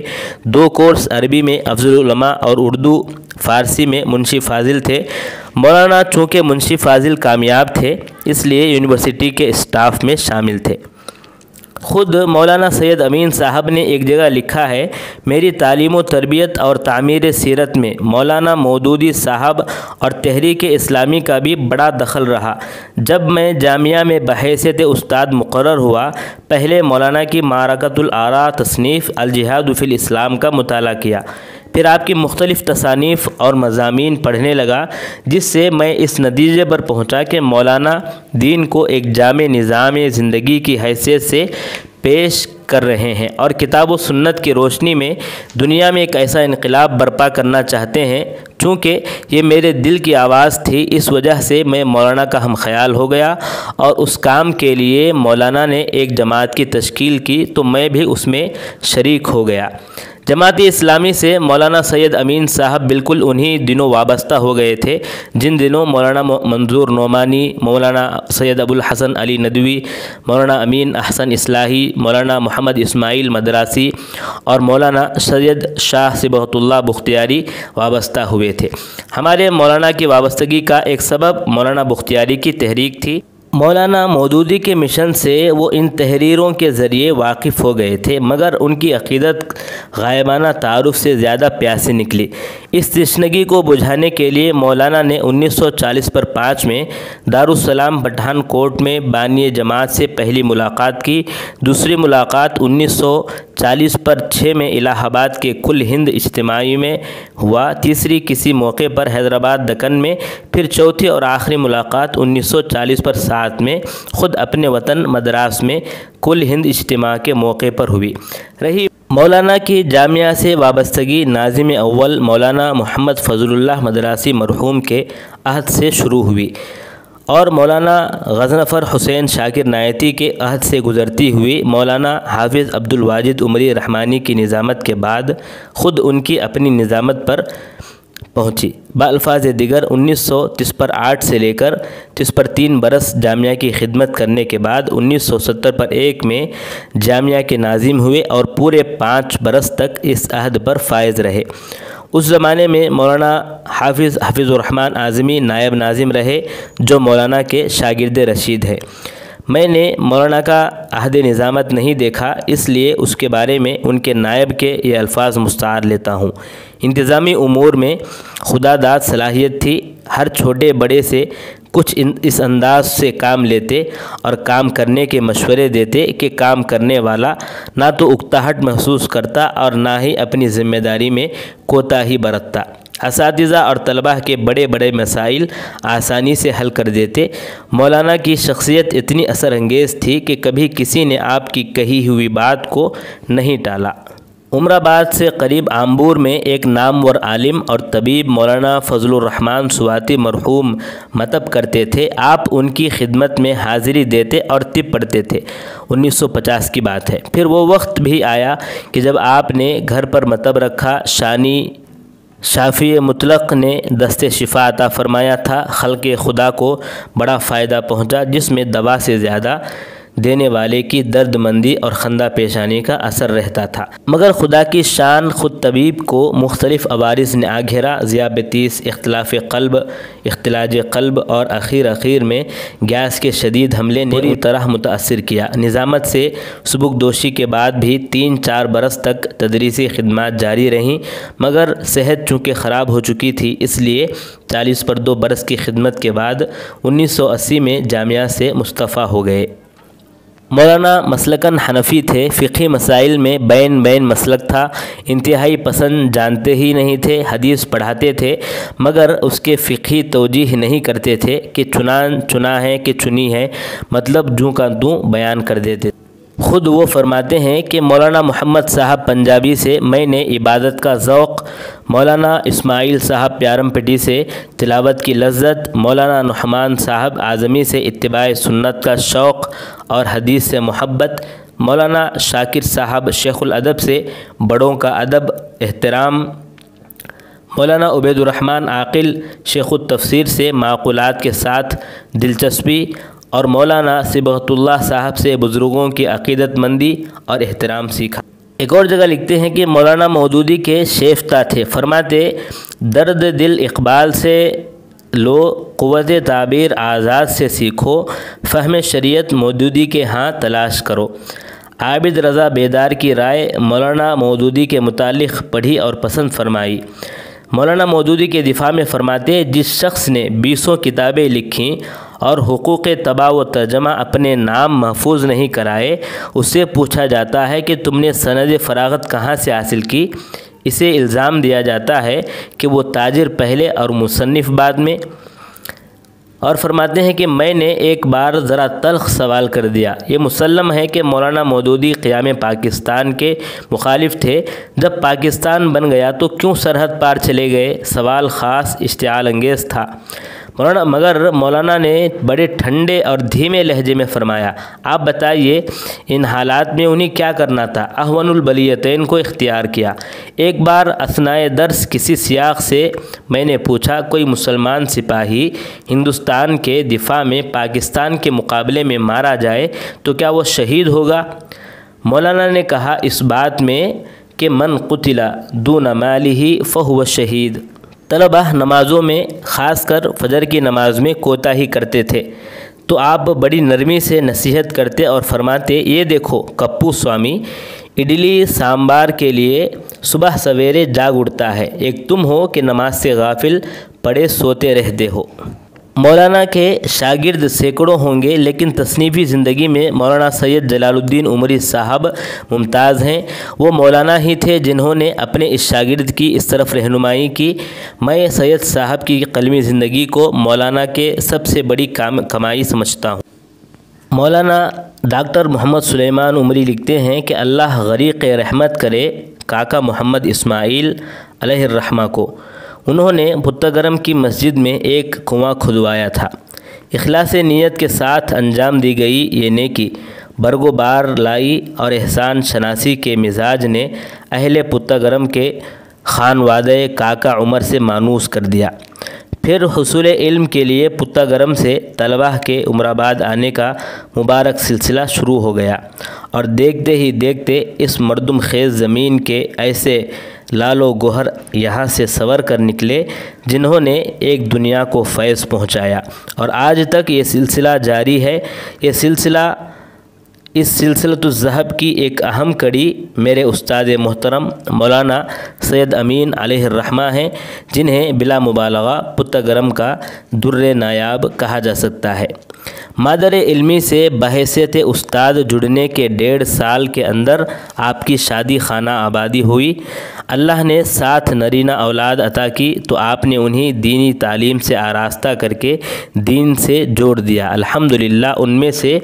2 کورس عربی میں افضل العلماء اور اردو فارسی میں منشی فاضل تھے۔ مولانا چونکہ منشی فاضل کامیاب تھے، اس لیے یونیورسٹی کے اسٹاف میں شامل تھے۔ خود مولانا سید امین صاحب نے ایک جگہ لکھا ہے، میری تعلیم و تربیت اور تعمیر سیرت میں مولانا مودودی صاحب اور تحریک اسلامی کا بھی بڑا دخل رہا۔ جب میں جامعہ میں بحیثیت استاد مقرر ہوا، پہلے مولانا کی معرکۃ الآراء تصنیف الجہاد فی الاسلام کا مطالعہ کیا، پھر آپ کی مختلف تصانیف اور مضامین پڑھنے لگا، جس سے میں اس نتیجے پر پہنچا کہ مولانا دین کو ایک جامع نظام زندگی کی حیثیت سے پیش کر رہے ہیں اور کتاب و سنت کی روشنی میں دنیا میں ایک ایسا انقلاب برپا کرنا چاہتے ہیں۔ چونکہ یہ میرے دل کی آواز تھی، اس وجہ سے میں مولانا کا ہم خیال ہو گیا اور اس کام کے لیے مولانا نے ایک جماعت کی تشکیل کی تو میں بھی اس میں شریک ہو گیا۔ جماعت اسلامی سے مولانا سید امین صاحب بالکل انہی دنوں وابستہ ہو گئے تھے جن دنوں مولانا منظور نعمانی، مولانا سید ابو الحسن علی ندوی، مولانا امین احسن اصلاحی، مولانا محمد اسماعیل مدراسی اور مولانا سید شاہ صبغت اللہ بختیاری وابستہ ہوئے تھے۔ ہمارے مولانا کی وابستگی کا ایک سبب مولانا بختیاری کی تحریک تھی۔ مولانا مودودی کے مشن سے وہ ان تحریروں کے ذریعے واقف ہو گئے تھے، مگر ان کی عقیدت غائبانہ تعارف سے زیادہ پیاسی نکلی۔ اس تشنگی کو بجھانے کے لیے مولانا نے 1940 پر 5 میں دارالسلام پٹھان کوٹ میں بانی جماعت سے پہلی ملاقات کی، دوسری ملاقات 1940 پر 6 میں الہ آباد کے کل ہند اجتماعی میں ہوا، تیسری کسی موقع پر حیدرآباد دکن میں، پھر چوتھی اور آخری ملاقات 1940 پر 7 میں خود اپنے وطن مدراس میں کل ہند اجتماع کے موقع پر ہوئی۔ رہی مولانا کی جامعہ سے وابستگی، ناظم اول مولانا محمد فضل اللہ مدراسی مرحوم کے عہد سے شروع ہوئی اور مولانا غضنفر حسین شاکر نایتی کے عہد سے گزرتی ہوئی مولانا حافظ عبد الواجد عمری رحمانی کی نظامت کے بعد خود ان کی اپنی نظامت پر پہنچی۔ بالفاظ دیگر 1930 پر 8 سے لے کر 30 پر 3 برس جامعہ کی خدمت کرنے کے بعد 1970 پر 1 میں جامعہ کے ناظم ہوئے اور پورے 5 برس تک اس عہد پر فائز رہے۔ اس زمانے میں مولانا حافظ الرحمن اعظمی نائب ناظم رہے، جو مولانا کے شاگرد رشید ہیں۔ میں نے مولانا کا عہد نظامت نہیں دیکھا، اس لیے اس کے بارے میں ان کے نائب کے یہ الفاظ مستعار لیتا ہوں۔ انتظامی امور میں خدا داد صلاحیت تھی، ہر چھوٹے بڑے سے کچھ اس انداز سے کام لیتے اور کام کرنے کے مشورے دیتے کہ کام کرنے والا نہ تو اکتاہٹ محسوس کرتا اور نہ ہی اپنی ذمہ داری میں کوتاہی برتتا۔ اساتذہ اور طلباء کے بڑے بڑے مسائل آسانی سے حل کر دیتے۔ مولانا کی شخصیت اتنی اثر انگیز تھی کہ کبھی کسی نے آپ کی کہی ہوئی بات کو نہیں ٹالا۔ عمر آباد سے قریب آمبور میں ایک نامور عالم اور طبیب مولانا فضل الرحمن سواتی مرحوم مطب کرتے تھے۔ آپ ان کی خدمت میں حاضری دیتے اور طب پڑھتے تھے۔ 1950 کی بات ہے۔ پھر وہ وقت بھی آیا کہ جب آپ نے گھر پر مطب رکھا۔ شافی مطلق نے دست شفا عطا فرمایا تھا۔ خلق خدا کو بڑا فائدہ پہنچا، جس میں دوا سے زیادہ دینے والے کی درد مندی اور خندہ پیشانی کا اثر رہتا تھا۔ مگر خدا کی شان، خود طبیب کو مختلف عوارض نے آ گھیرا۔ ذیابیطس، اختلاف قلب، اختلاج قلب اور اخیر میں گیس کے شدید حملے نے پوری طرح متاثر کیا۔ نظامت سے سبکدوشی کے بعد بھی 3-4 برس تک تدریسی خدمات جاری رہیں، مگر صحت چونکہ خراب ہو چکی تھی، اس لیے 40 پر 2 برس کی خدمت کے بعد 1980 میں جامعہ سے مستعفی ہو گئے۔ مولانا مسلکاً حنفی تھے۔ فقہی مسائل میں بین مسلک تھا۔ انتہائی پسند جانتے ہی نہیں تھے۔ حدیث پڑھاتے تھے مگر اس کے فقہی توجیہ نہیں کرتے تھے کہ چنا ہے کہ چنی ہے، مطلب جوں کا توں بیان کر دیتے۔ خود وہ فرماتے ہیں کہ مولانا محمد صاحب پنجابی سے میں نے عبادت کا ذوق، مولانا اسماعیل صاحب پیارم پٹی سے تلاوت کی لذت، مولانا نعمان صاحب اعظمی سے اتباع سنت کا شوق اور حدیث سے محبت، مولانا شاکر صاحب شیخ الادب سے بڑوں کا ادب احترام، مولانا عبید الرحمن عاقل شیخ التفسیر سے معقولات کے ساتھ دلچسپی، اور مولانا صبغت اللہ صاحب سے بزرگوں کی عقیدت مندی اور احترام سیکھا۔ ایک اور جگہ لکھتے ہیں کہ مولانا مودودی کے شیفتہ تھے۔ فرماتے درد دل اقبال سے لو، قوت تعبیر آزاد سے سیکھو، فہم شریعت مودودی کے ہاں تلاش کرو۔ عابد رضا بیدار کی رائے مولانا مودودی کے متعلق پڑھی اور پسند فرمائی۔ مولانا مودودی کے دفاع میں فرماتے جس شخص نے 20 کتابیں لکھیں اور حقوق طبع و ترجمہ اپنے نام محفوظ نہیں کرائے، اس سے پوچھا جاتا ہے کہ تم نے سند فراغت کہاں سے حاصل کی؟ اسے الزام دیا جاتا ہے کہ وہ تاجر پہلے اور مصنف بعد میں، اور فرماتے ہیں کہ میں نے ایک بار ذرا تلخ سوال کر دیا۔ یہ مسلم ہے کہ مولانا مودودی قیام پاکستان کے مخالف تھے۔ جب پاکستان بن گیا تو کیوں سرحد پار چلے گئے؟ سوال خاص اشتعال انگیز تھا۔ مگر مولانا نے بڑے ٹھنڈے اور دھیمے لہجے میں فرمایا، آپ بتائیے ان حالات میں انہیں کیا کرنا تھا؟ احون البلیتین کو اختیار کیا۔ ایک بار اثناء درس کسی سیاق سے میں نے پوچھا، کوئی مسلمان سپاہی ہندوستان کے دفاع میں پاکستان کے مقابلے میں مارا جائے تو کیا وہ شہید ہوگا؟ مولانا نے کہا اس بات میں کہ من قتل دون مالہ فہو شہید۔ طلبہ نمازوں میں خاص کر فجر کی نماز میں کوتاہی کرتے تھے تو آپ بڑی نرمی سے نصیحت کرتے اور فرماتے، یہ دیکھو کپو سوامی اڈلی سامبار کے لیے صبح سویرے جاگ اٹھتا ہے، ایک تم ہو کہ نماز سے غافل پڑے سوتے رہتے ہو۔ مولانا کے شاگرد سینکڑوں ہوں گے، لیکن تصنیفی زندگی میں مولانا سید جلال الدین عمری صاحب ممتاز ہیں۔ وہ مولانا ہی تھے جنہوں نے اپنے اس شاگرد کی اس طرف رہنمائی کی۔ میں سید صاحب کی قلمی زندگی کو مولانا کے سب سے بڑی کمائی سمجھتا ہوں۔ مولانا ڈاکٹر محمد سلیمان عمری لکھتے ہیں کہ اللہ غریق رحمت کرے کاکا محمد اسماعیل علیہ الرحمہ کو۔ انہوں نے بھٹہ کی مسجد میں ایک کنواں کھدوایا تھا۔ اخلاص نیت کے ساتھ انجام دی گئی یہ نیکی برگ و بار لائی اور احسان شناسی کے مزاج نے اہل بھٹہ کے خانوادہ کاکا عمر سے مانوس کر دیا۔ پھر حصول علم کے لیے بھٹہ سے طلبہ کے عمر آباد آنے کا مبارک سلسلہ شروع ہو گیا، اور دیکھتے ہی دیکھتے اس مردم خیز زمین کے ایسے لال و گوہر یہاں سے سور کر نکلے جنہوں نے ایک دنیا کو فیض پہنچایا، اور آج تک یہ سلسلہ جاری ہے۔ یہ سلسلہ اس سلسلۃ الذہب کی ایک اہم کڑی میرے استاد محترم مولانا سید امین علیہ الرحمہ ہیں، جنہیں بلا مبالغہ پتہ گرم کا در نایاب کہا جا سکتا ہے۔ مادر علمی سے بحیثیت استاد جڑنے کے 1.5 سال کے اندر آپ کی شادی خانہ آبادی ہوئی۔ اللہ نے 7 نرینہ اولاد عطا کی تو آپ نے انہیں دینی تعلیم سے آراستہ کر کے دین سے جوڑ دیا۔ الحمدللہ ان میں سے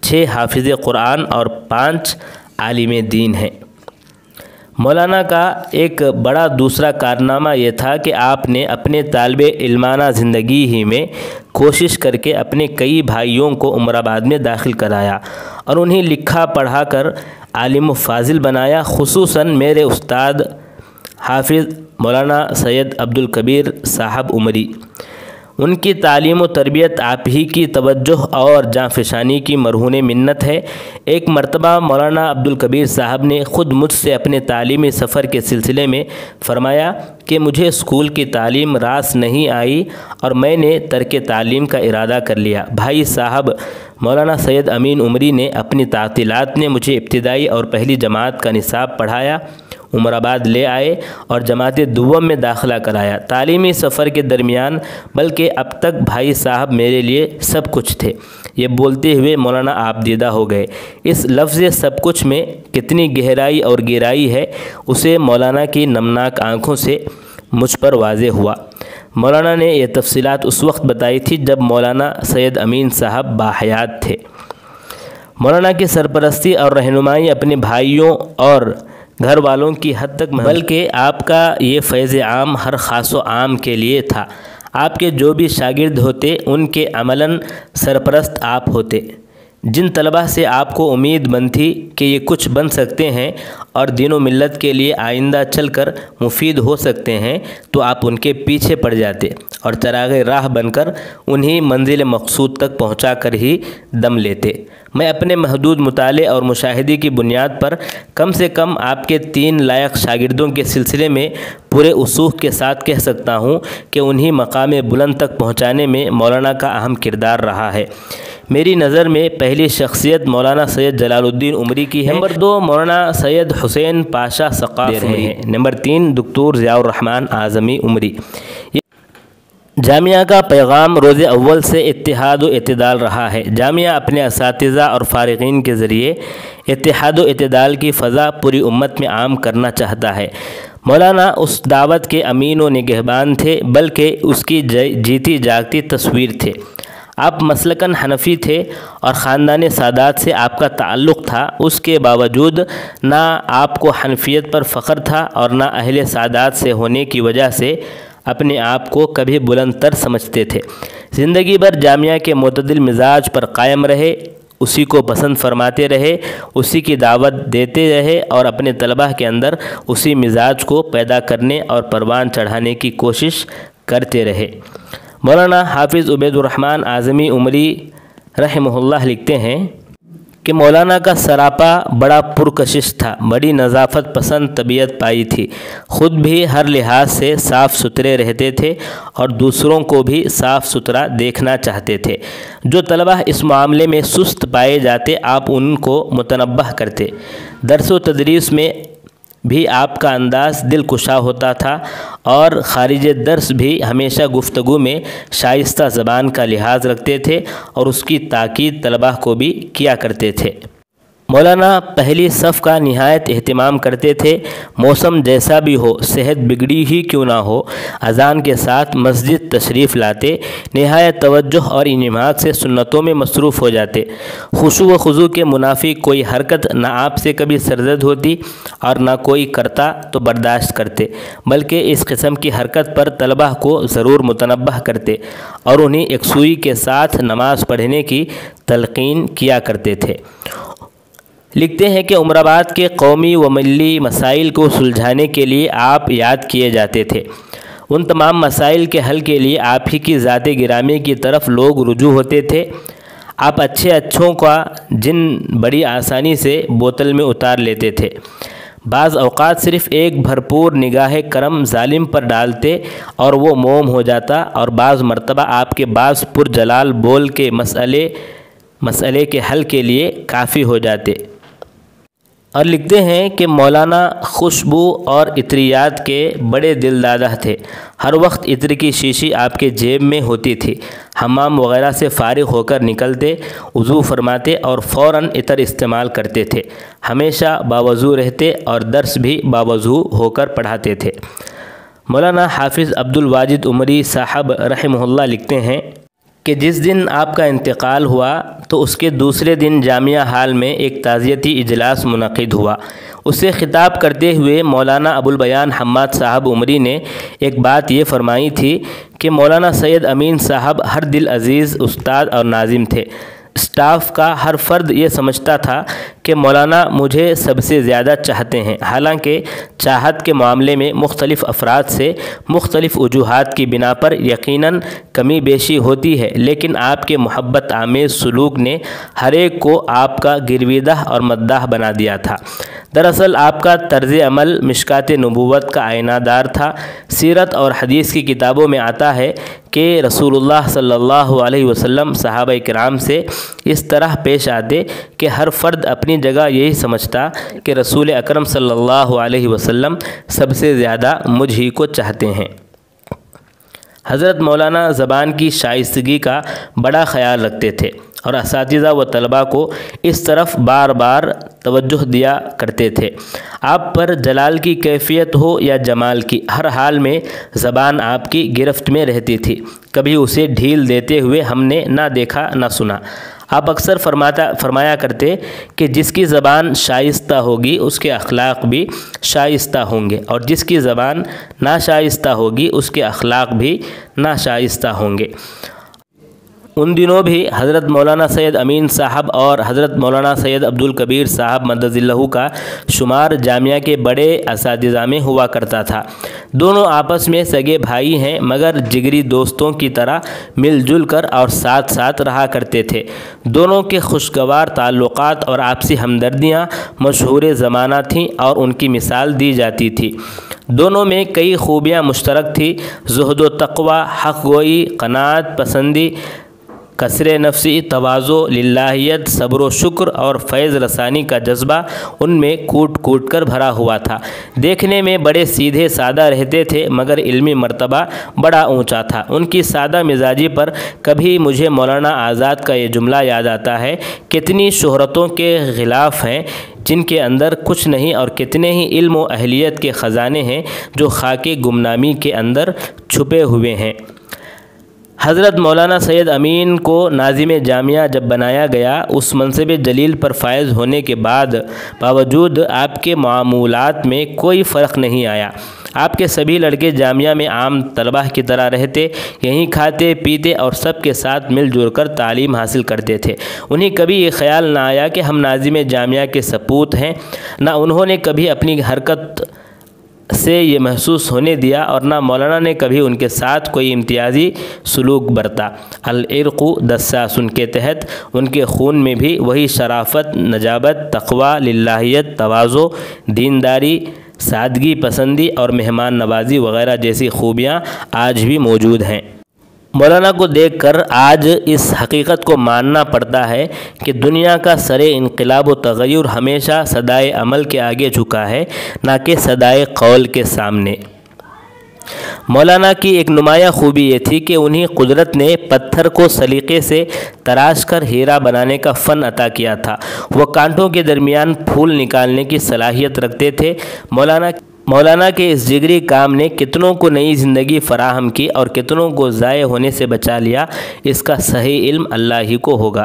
6 حافظ قرآن اور 5 عالم دین ہیں۔ مولانا کا ایک بڑا دوسرا کارنامہ یہ تھا کہ آپ نے اپنے طالب علمانہ زندگی ہی میں کوشش کر کے اپنے کئی بھائیوں کو عمر آباد میں داخل کرایا اور انہیں لکھا پڑھا کر عالم و فاضل بنایا۔ خصوصاً میرے استاد حافظ مولانا سید عبدالکبیر صاحب عمری، ان کی تعلیم و تربیت آپ ہی کی توجہ اور جانفشانی کی مرہون منت ہے۔ ایک مرتبہ مولانا عبدالکبیر صاحب نے خود مجھ سے اپنے تعلیمی سفر کے سلسلے میں فرمایا کہ مجھے اسکول کی تعلیم راس نہیں آئی اور میں نے ترک تعلیم کا ارادہ کر لیا۔ بھائی صاحب مولانا سید امین عمری نے اپنی تعطیلات میں مجھے ابتدائی اور پہلی جماعت کا نصاب پڑھایا، عمر آباد لے آئے اور جماعت دوم میں داخلہ کرایا۔ تعلیمی سفر کے درمیان بلکہ اب تک بھائی صاحب میرے لیے سب کچھ تھے۔ یہ بولتے ہوئے مولانا آپ دیدہ ہو گئے۔ اس لفظ سب کچھ میں کتنی گہرائی اور گہرائی ہے اسے مولانا کی نمناک آنکھوں سے مجھ پر واضح ہوا۔ مولانا نے یہ تفصیلات اس وقت بتائی تھی جب مولانا سید امین صاحب باحیات تھے۔ مولانا کی سرپرستی اور رہنمائی اپنے بھائیوں اور گھر والوں کی حد تک بلکہ آپ کا یہ فیض عام ہر خاص و عام کے لیے تھا۔ آپ کے جو بھی شاگرد ہوتے ان کے عملاً سرپرست آپ ہوتے۔ جن طلبہ سے آپ کو امید بنتی کہ یہ کچھ بن سکتے ہیں اور دین و ملت کے لیے آئندہ چل کر مفید ہو سکتے ہیں تو آپ ان کے پیچھے پڑ جاتے اور چراغ راہ بن کر انہیں منزل مقصود تک پہنچا کر ہی دم لیتے۔ میں اپنے محدود مطالعے اور مشاہدے کی بنیاد پر کم سے کم آپ کے 3 لائق شاگردوں کے سلسلے میں پورے وثوق کے ساتھ کہہ سکتا ہوں کہ انہیں مقام بلند تک پہنچانے میں مولانا کا اہم کردار رہا ہے۔ میری نظر میں پہلی شخصیت مولانا سید جلال الدین عمری کی ہے۔ نمبر 2 مولانا سید حسین پاشا ثقاف عمری ہے۔ نمبر 3 دکتور ضیاء الرحمن اعظمی عمری۔ جامعہ کا پیغام روز اول سے اتحاد و اعتدال رہا ہے۔ جامعہ اپنے اساتذہ اور فارغین کے ذریعے اتحاد و اعتدال کی فضا پوری امت میں عام کرنا چاہتا ہے۔ مولانا اس دعوت کے امین و نگہبان تھے بلکہ اس کی جیتی جاگتی تصویر تھے۔ آپ مسلکاً حنفی تھے اور خاندان سادات سے آپ کا تعلق تھا۔ اس کے باوجود نہ آپ کو حنفیت پر فخر تھا اور نہ اہل سادات سے ہونے کی وجہ سے اپنے آپ کو کبھی بلند تر سمجھتے تھے۔ زندگی بھر جامعہ کے معتدل مزاج پر قائم رہے، اسی کو پسند فرماتے رہے، اسی کی دعوت دیتے رہے اور اپنے طلبہ کے اندر اسی مزاج کو پیدا کرنے اور پروان چڑھانے کی کوشش کرتے رہے۔ مولانا حافظ عبید الرحمن اعظمی عمری رحمہ اللہ لکھتے ہیں کہ مولانا کا سراپا بڑا پرکشش تھا، بڑی نظافت پسند طبیعت پائی تھی، خود بھی ہر لحاظ سے صاف ستھرے رہتے تھے اور دوسروں کو بھی صاف ستھرا دیکھنا چاہتے تھے۔ جو طلبہ اس معاملے میں سست پائے جاتے آپ ان کو متنبہ کرتے۔ درس و تدریس میں بھی آپ کا انداز دل کشا ہوتا تھا اور خارج درس بھی ہمیشہ گفتگو میں شائستہ زبان کا لحاظ رکھتے تھے اور اس کی تاکید طلبہ کو بھی کیا کرتے تھے۔ مولانا پہلی صف کا نہایت اہتمام کرتے تھے۔ موسم جیسا بھی ہو، صحت بگڑی ہی کیوں نہ ہو، اذان کے ساتھ مسجد تشریف لاتے، نہایت توجہ اور انہماک سے سنتوں میں مصروف ہو جاتے۔ خشوع و خضوع کے منافی کوئی حرکت نہ آپ سے کبھی سرزد ہوتی اور نہ کوئی کرتا تو برداشت کرتے، بلکہ اس قسم کی حرکت پر طلبہ کو ضرور متنبہ کرتے اور انہیں یکسوئی کے ساتھ نماز پڑھنے کی تلقین کیا کرتے تھے۔ لکھتے ہیں کہ عمر آباد کے قومی و ملی مسائل کو سلجھانے کے لیے آپ یاد کیے جاتے تھے۔ ان تمام مسائل کے حل کے لیے آپ ہی کی ذات گرامی کی طرف لوگ رجوع ہوتے تھے۔ آپ اچھوں کا جن بڑی آسانی سے بوتل میں اتار لیتے تھے۔ بعض اوقات صرف ایک بھرپور نگاہ کرم ظالم پر ڈالتے اور وہ موم ہو جاتا، اور بعض مرتبہ آپ کے بعض پرجلال بول کے مسئلے مسئلے کے حل کے لیے کافی ہو جاتے۔ اور لکھتے ہیں کہ مولانا خوشبو اور عطریات کے بڑے دل دادا تھے۔ ہر وقت عطر کی شیشی آپ کے جیب میں ہوتی تھی۔ حمام وغیرہ سے فارغ ہو کر نکلتے، وضو فرماتے اور فوراً عطر استعمال کرتے تھے۔ ہمیشہ باوضو رہتے اور درس بھی باوضو ہو کر پڑھاتے تھے۔ مولانا حافظ عبد الواجد عمری صاحب رحمہ اللہ لکھتے ہیں کہ جس دن آپ کا انتقال ہوا تو اس کے دوسرے دن جامعہ ہال میں ایک تعزیتی اجلاس منعقد ہوا۔ اسے خطاب کرتے ہوئے مولانا ابوالبیان حماد صاحب عمری نے ایک بات یہ فرمائی تھی کہ مولانا سید امین صاحب ہر دل عزیز استاد اور ناظم تھے۔ اسٹاف کا ہر فرد یہ سمجھتا تھا کہ مولانا مجھے سب سے زیادہ چاہتے ہیں، حالانکہ چاہت کے معاملے میں مختلف افراد سے مختلف وجوہات کی بنا پر یقیناً کمی بیشی ہوتی ہے، لیکن آپ کے محبت آمیز سلوک نے ہر ایک کو آپ کا گرویدہ اور مداح بنا دیا تھا۔ دراصل آپ کا طرز عمل مشکات نبوت کا آئینہ دار تھا۔ سیرت اور حدیث کی کتابوں میں آتا ہے کہ رسول اللہ صلی اللہ علیہ وسلم صحابہ کرام سے اس طرح پیش آتے کہ ہر فرد اپنی جگہ یہی سمجھتا کہ رسول اکرم صلی اللہ علیہ وسلم سب سے زیادہ مجھ ہی کو چاہتے ہیں۔ حضرت مولانا زبان کی شائستگی کا بڑا خیال رکھتے تھے اور اساتذہ و طلباء کو اس طرف بار بار توجہ دیا کرتے تھے۔ آپ پر جلال کی کیفیت ہو یا جمال کی، ہر حال میں زبان آپ کی گرفت میں رہتی تھی، کبھی اسے ڈھیل دیتے ہوئے ہم نے نہ دیکھا نہ سنا۔ آپ اکثر فرمایا کرتے کہ جس کی زبان شائستہ ہوگی اس کے اخلاق بھی شائستہ ہوں گے، اور جس کی زبان ناشائستہ ہوگی اس کے اخلاق بھی ناشائستہ ہوں گے۔ ان دنوں بھی حضرت مولانا سید امین صاحب اور حضرت مولانا سید عبد الکبیر صاحب مدد اللہ کا شمار جامعہ کے بڑے اساتذہ میں ہوا کرتا تھا۔ دونوں آپس میں سگے بھائی ہیں، مگر جگری دوستوں کی طرح مل جل کر اور ساتھ ساتھ رہا کرتے تھے۔ دونوں کے خوشگوار تعلقات اور آپسی ہمدردیاں مشہور زمانہ تھیں اور ان کی مثال دی جاتی تھی۔ دونوں میں کئی خوبیاں مشترک تھیں۔ زہد و تقوی، حق گوئی، قناعت پسندی، کسر نفسی، تواضع، للہیت، صبر و شکر اور فیض رسانی کا جذبہ ان میں کوٹ کوٹ کر بھرا ہوا تھا۔ دیکھنے میں بڑے سیدھے سادہ رہتے تھے، مگر علمی مرتبہ بڑا اونچا تھا۔ ان کی سادہ مزاجی پر کبھی مجھے مولانا آزاد کا یہ جملہ یاد آتا ہے، کتنی شہرتوں کے غلاف ہیں جن کے اندر کچھ نہیں، اور کتنے ہی علم و اہلیت کے خزانے ہیں جو خاک گمنامی کے اندر چھپے ہوئے ہیں۔ حضرت مولانا سید امین کو ناظم جامعہ جب بنایا گیا، اس منصب جلیل پر فائز ہونے کے باوجود آپ کے معمولات میں کوئی فرق نہیں آیا۔ آپ کے سبھی لڑکے جامعہ میں عام طلبہ کی طرح رہتے، یہیں کھاتے پیتے اور سب کے ساتھ مل جل کر تعلیم حاصل کرتے تھے۔ انہیں کبھی یہ خیال نہ آیا کہ ہم ناظم جامعہ کے سپوت ہیں، نہ انہوں نے کبھی اپنی حرکت سے یہ محسوس ہونے دیا، اور نہ مولانا نے کبھی ان کے ساتھ کوئی امتیازی سلوک برتا۔ العرق دساس کے تحت ان کے خون میں بھی وہی شرافت، نجابت، تقوی، للہیت، تواضع، دینداری، سادگی پسندی اور مہمان نوازی وغیرہ جیسی خوبیاں آج بھی موجود ہیں۔ مولانا کو دیکھ کر آج اس حقیقت کو ماننا پڑتا ہے کہ دنیا کا سر انقلاب و تغیر ہمیشہ صدائے عمل کے آگے جھکا ہے، نہ کہ صدائے قول کے سامنے۔ مولانا کی ایک نمایاں خوبی یہ تھی کہ انہیں قدرت نے پتھر کو سلیقے سے تراش کر ہیرا بنانے کا فن عطا کیا تھا۔ وہ کانٹوں کے درمیان پھول نکالنے کی صلاحیت رکھتے تھے۔ مولانا کے اس جگری کام نے کتنوں کو نئی زندگی فراہم کی اور کتنوں کو ضائع ہونے سے بچا لیا، اس کا صحیح علم اللہ ہی کو ہوگا۔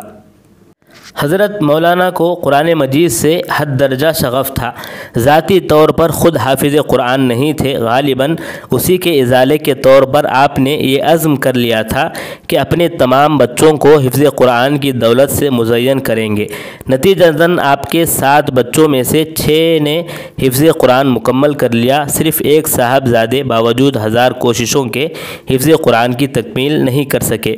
حضرت مولانا کو قرآن مجید سے حد درجہ شغف تھا۔ ذاتی طور پر خود حافظ قرآن نہیں تھے، غالباً اسی کے ازالے کے طور پر آپ نے یہ عزم کر لیا تھا کہ اپنے تمام بچوں کو حفظ قرآن کی دولت سے مزین کریں گے۔ نتیجتاً آپ کے 7 بچوں میں سے 6 نے حفظ قرآن مکمل کر لیا۔ صرف ایک صاحبزادے باوجود 1000 کوششوں کے حفظ قرآن کی تکمیل نہیں کر سکے،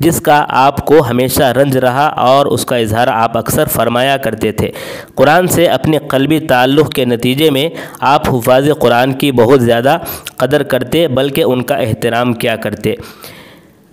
جس کا آپ کو ہمیشہ رنج رہا، اور اس کا اظہار آپ اکثر فرمایا کرتے تھے۔ قرآن سے اپنے قلبی تعلق کے نتیجے میں آپ حفاظ قرآن کی بہت زیادہ قدر کرتے، بلکہ ان کا احترام کیا کرتے۔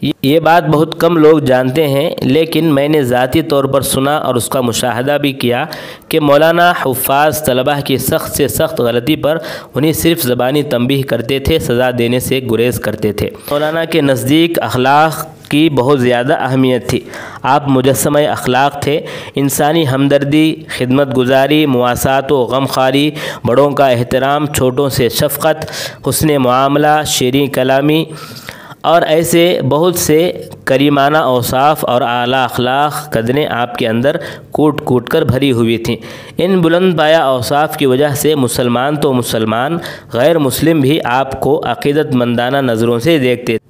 یہ بات بہت کم لوگ جانتے ہیں، لیکن میں نے ذاتی طور پر سنا اور اس کا مشاہدہ بھی کیا کہ مولانا حفاظ طلبہ کی سخت سے سخت غلطی پر انہیں صرف زبانی تنبیہ کرتے تھے، سزا دینے سے گریز کرتے تھے۔ مولانا کے نزدیک اخلاق کی بہت زیادہ اہمیت تھی۔ آپ مجسمہ اخلاق تھے۔ انسانی ہمدردی، خدمت گزاری، مواسات و غمخواری، بڑوں کا احترام، چھوٹوں سے شفقت، حسن معاملہ، شیریں کلامی اور ایسے بہت سے کریمانہ اوصاف اور اعلیٰ اخلاق قدریں آپ کے اندر کوٹ کوٹ کر بھری ہوئی تھیں۔ ان بلند پایہ اوصاف کی وجہ سے مسلمان تو مسلمان، غیر مسلم بھی آپ کو عقیدت مندانہ نظروں سے دیکھتے تھے۔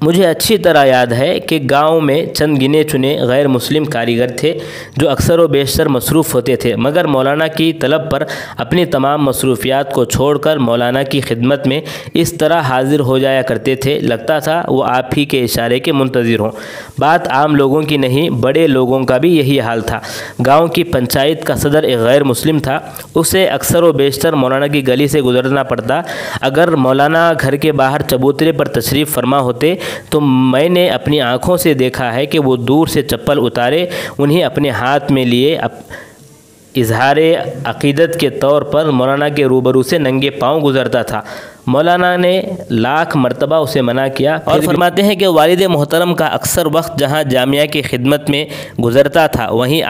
مجھے اچھی طرح یاد ہے کہ گاؤں میں چند گنے چنے غیر مسلم کاریگر تھے جو اکثر و بیشتر مصروف ہوتے تھے، مگر مولانا کی طلب پر اپنی تمام مصروفیات کو چھوڑ کر مولانا کی خدمت میں اس طرح حاضر ہو جایا کرتے تھے، لگتا تھا وہ آپ ہی کے اشارے کے منتظر ہوں۔ بات عام لوگوں کی نہیں، بڑے لوگوں کا بھی یہی حال تھا۔ گاؤں کی پنچایت کا صدر ایک غیر مسلم تھا، اسے اکثر و بیشتر مولانا کی گلی سے گزرنا پڑتا۔ اگر مولانا گھر کے باہر چبوترے پر تشریف فرما ہوتے تو میں نے اپنی آنکھوں سے دیکھا ہے کہ وہ دور سے چپل اتارے انہیں اپنے ہاتھ میں لیے اظہار عقیدت کے طور پر مولانا کے روبرو سے ننگے پاؤں گزرتا تھا۔ مولانا نے لاکھ مرتبہ اسے منع کیا اور فرماتے ہیں کہ والد محترم کا اکثر وقت جہاں جامعہ کی خدمت میں گزرتا تھا وہیں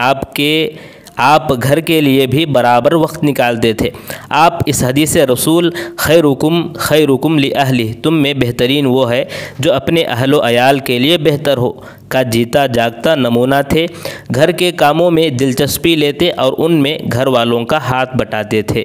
آپ گھر کے لیے بھی برابر وقت نکالتے تھے۔ آپ اس حدیث رسول خیرکم لأہلہ، تم میں بہترین وہ ہے جو اپنے اہل و عیال کے لیے بہتر ہو، کا جیتا جاگتا نمونہ تھے۔ گھر کے کاموں میں دلچسپی لیتے اور ان میں گھر والوں کا ہاتھ بٹاتے تھے۔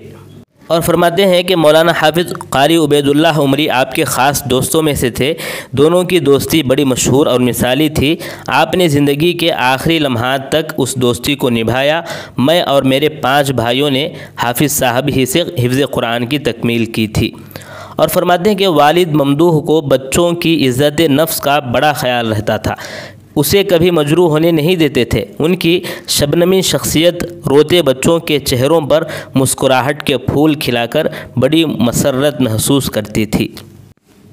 اور فرماتے ہیں کہ مولانا حافظ قاری عبید اللہ عمری آپ کے خاص دوستوں میں سے تھے۔ دونوں کی دوستی بڑی مشہور اور مثالی تھی۔ آپ نے زندگی کے آخری لمحات تک اس دوستی کو نبھایا۔ میں اور میرے 5 بھائیوں نے حافظ صاحب ہی سے حفظ قرآن کی تکمیل کی تھی۔ اور فرماتے ہیں کہ والد ممدوح کو بچوں کی عزت نفس کا بڑا خیال رہتا تھا، اسے کبھی مجروح ہونے نہیں دیتے تھے۔ ان کی شبنمی شخصیت روتے بچوں کے چہروں پر مسکراہٹ کے پھول کھلا کر بڑی مسرت محسوس کرتی تھی۔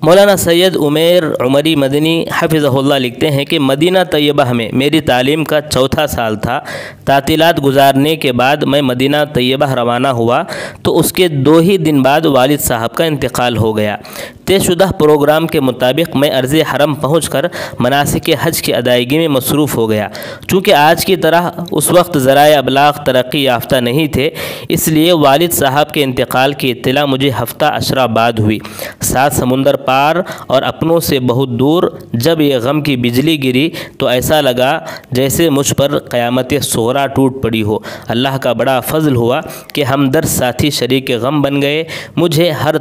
مولانا سید عمیر عمری مدنی حفظہ اللہ لکھتے ہیں کہ مدینہ طیبہ میں میری تعلیم کا 4تھا سال تھا۔ تعطیلات گزارنے کے بعد میں مدینہ طیبہ روانہ ہوا تو اس کے 2 ہی دن بعد والد صاحب کا انتقال ہو گیا۔ طے شدہ پروگرام کے مطابق میں ارض حرم پہنچ کر مناسک حج کی ادائیگی میں مصروف ہو گیا۔ چونکہ آج کی طرح اس وقت ذرائع ابلاغ ترقی یافتہ نہیں تھے، اس لیے والد صاحب کے انتقال کی اطلاع مجھے ہفتہ عشرہ بعد ہوئی۔ 7 سمندر پار اور اپنوں سے بہت دور جب یہ غم کی بجلی گری تو ایسا لگا جیسے مجھ پر قیامت صغریٰ ٹوٹ پڑی ہو۔ اللہ کا بڑا فضل ہوا کہ ہمدرد ساتھی شریک غم بن گئے، مجھے ہر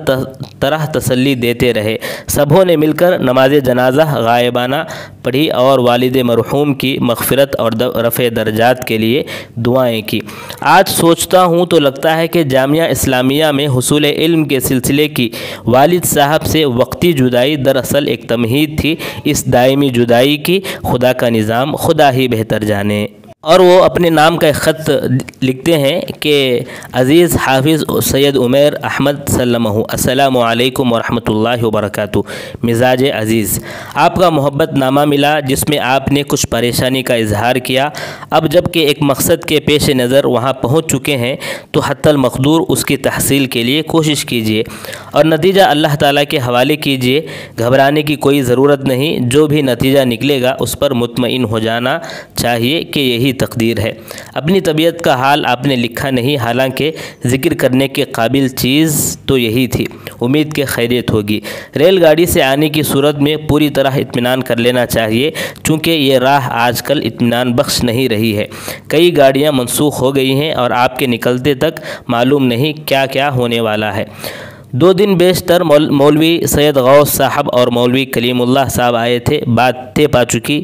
طرح تسلی دیتے رہے۔ سبھوں نے مل کر نماز جنازہ غائبانہ پڑھی اور والد مرحوم کی مغفرت اور رفع درجات کے لیے دعائیں کی۔ آج سوچتا ہوں تو لگتا ہے کہ جامعہ اسلامیہ میں حصول علم کے سلسلے کی والد صاحب سے وقتی جدائی دراصل ایک تمہید تھی اس دائمی جدائی کی۔ خدا کا نظام خدا ہی بہتر جانے۔ اور وہ اپنے نام کا ایک خط لکھتے ہیں کہ عزیز حافظ سید عمیر احمد سلمہ، السلام علیکم ورحمۃ اللہ وبرکاتہ۔ مزاج عزیز، آپ کا محبت نامہ ملا جس میں آپ نے کچھ پریشانی کا اظہار کیا۔ اب جب کہ ایک مقصد کے پیش نظر وہاں پہنچ چکے ہیں تو حتی المقدور اس کی تحصیل کے لیے کوشش کیجیے اور نتیجہ اللہ تعالیٰ کے حوالے کیجیے۔ گھبرانے کی کوئی ضرورت نہیں، جو بھی نتیجہ نکلے گا اس پر مطمئن ہو جانا چاہیے کہ یہی تقدیر ہے۔ اپنی طبیعت کا حال آپ نے لکھا نہیں، حالانکہ ذکر کرنے کے قابل چیز تو یہی تھی۔ امید کہ خیریت ہوگی۔ ریل گاڑی سے آنے کی صورت میں پوری طرح اطمینان کر لینا چاہیے، چونکہ یہ راہ آج کل اطمینان بخش نہیں رہی ہے۔ کئی گاڑیاں منسوخ ہو گئی ہیں اور آپ کے نکلتے تک معلوم نہیں کیا کیا ہونے والا ہے۔ 2 دن بیشتر مولوی سید غوث صاحب اور مولوی کلیم اللہ صاحب آئے تھے، بات طے پا چکی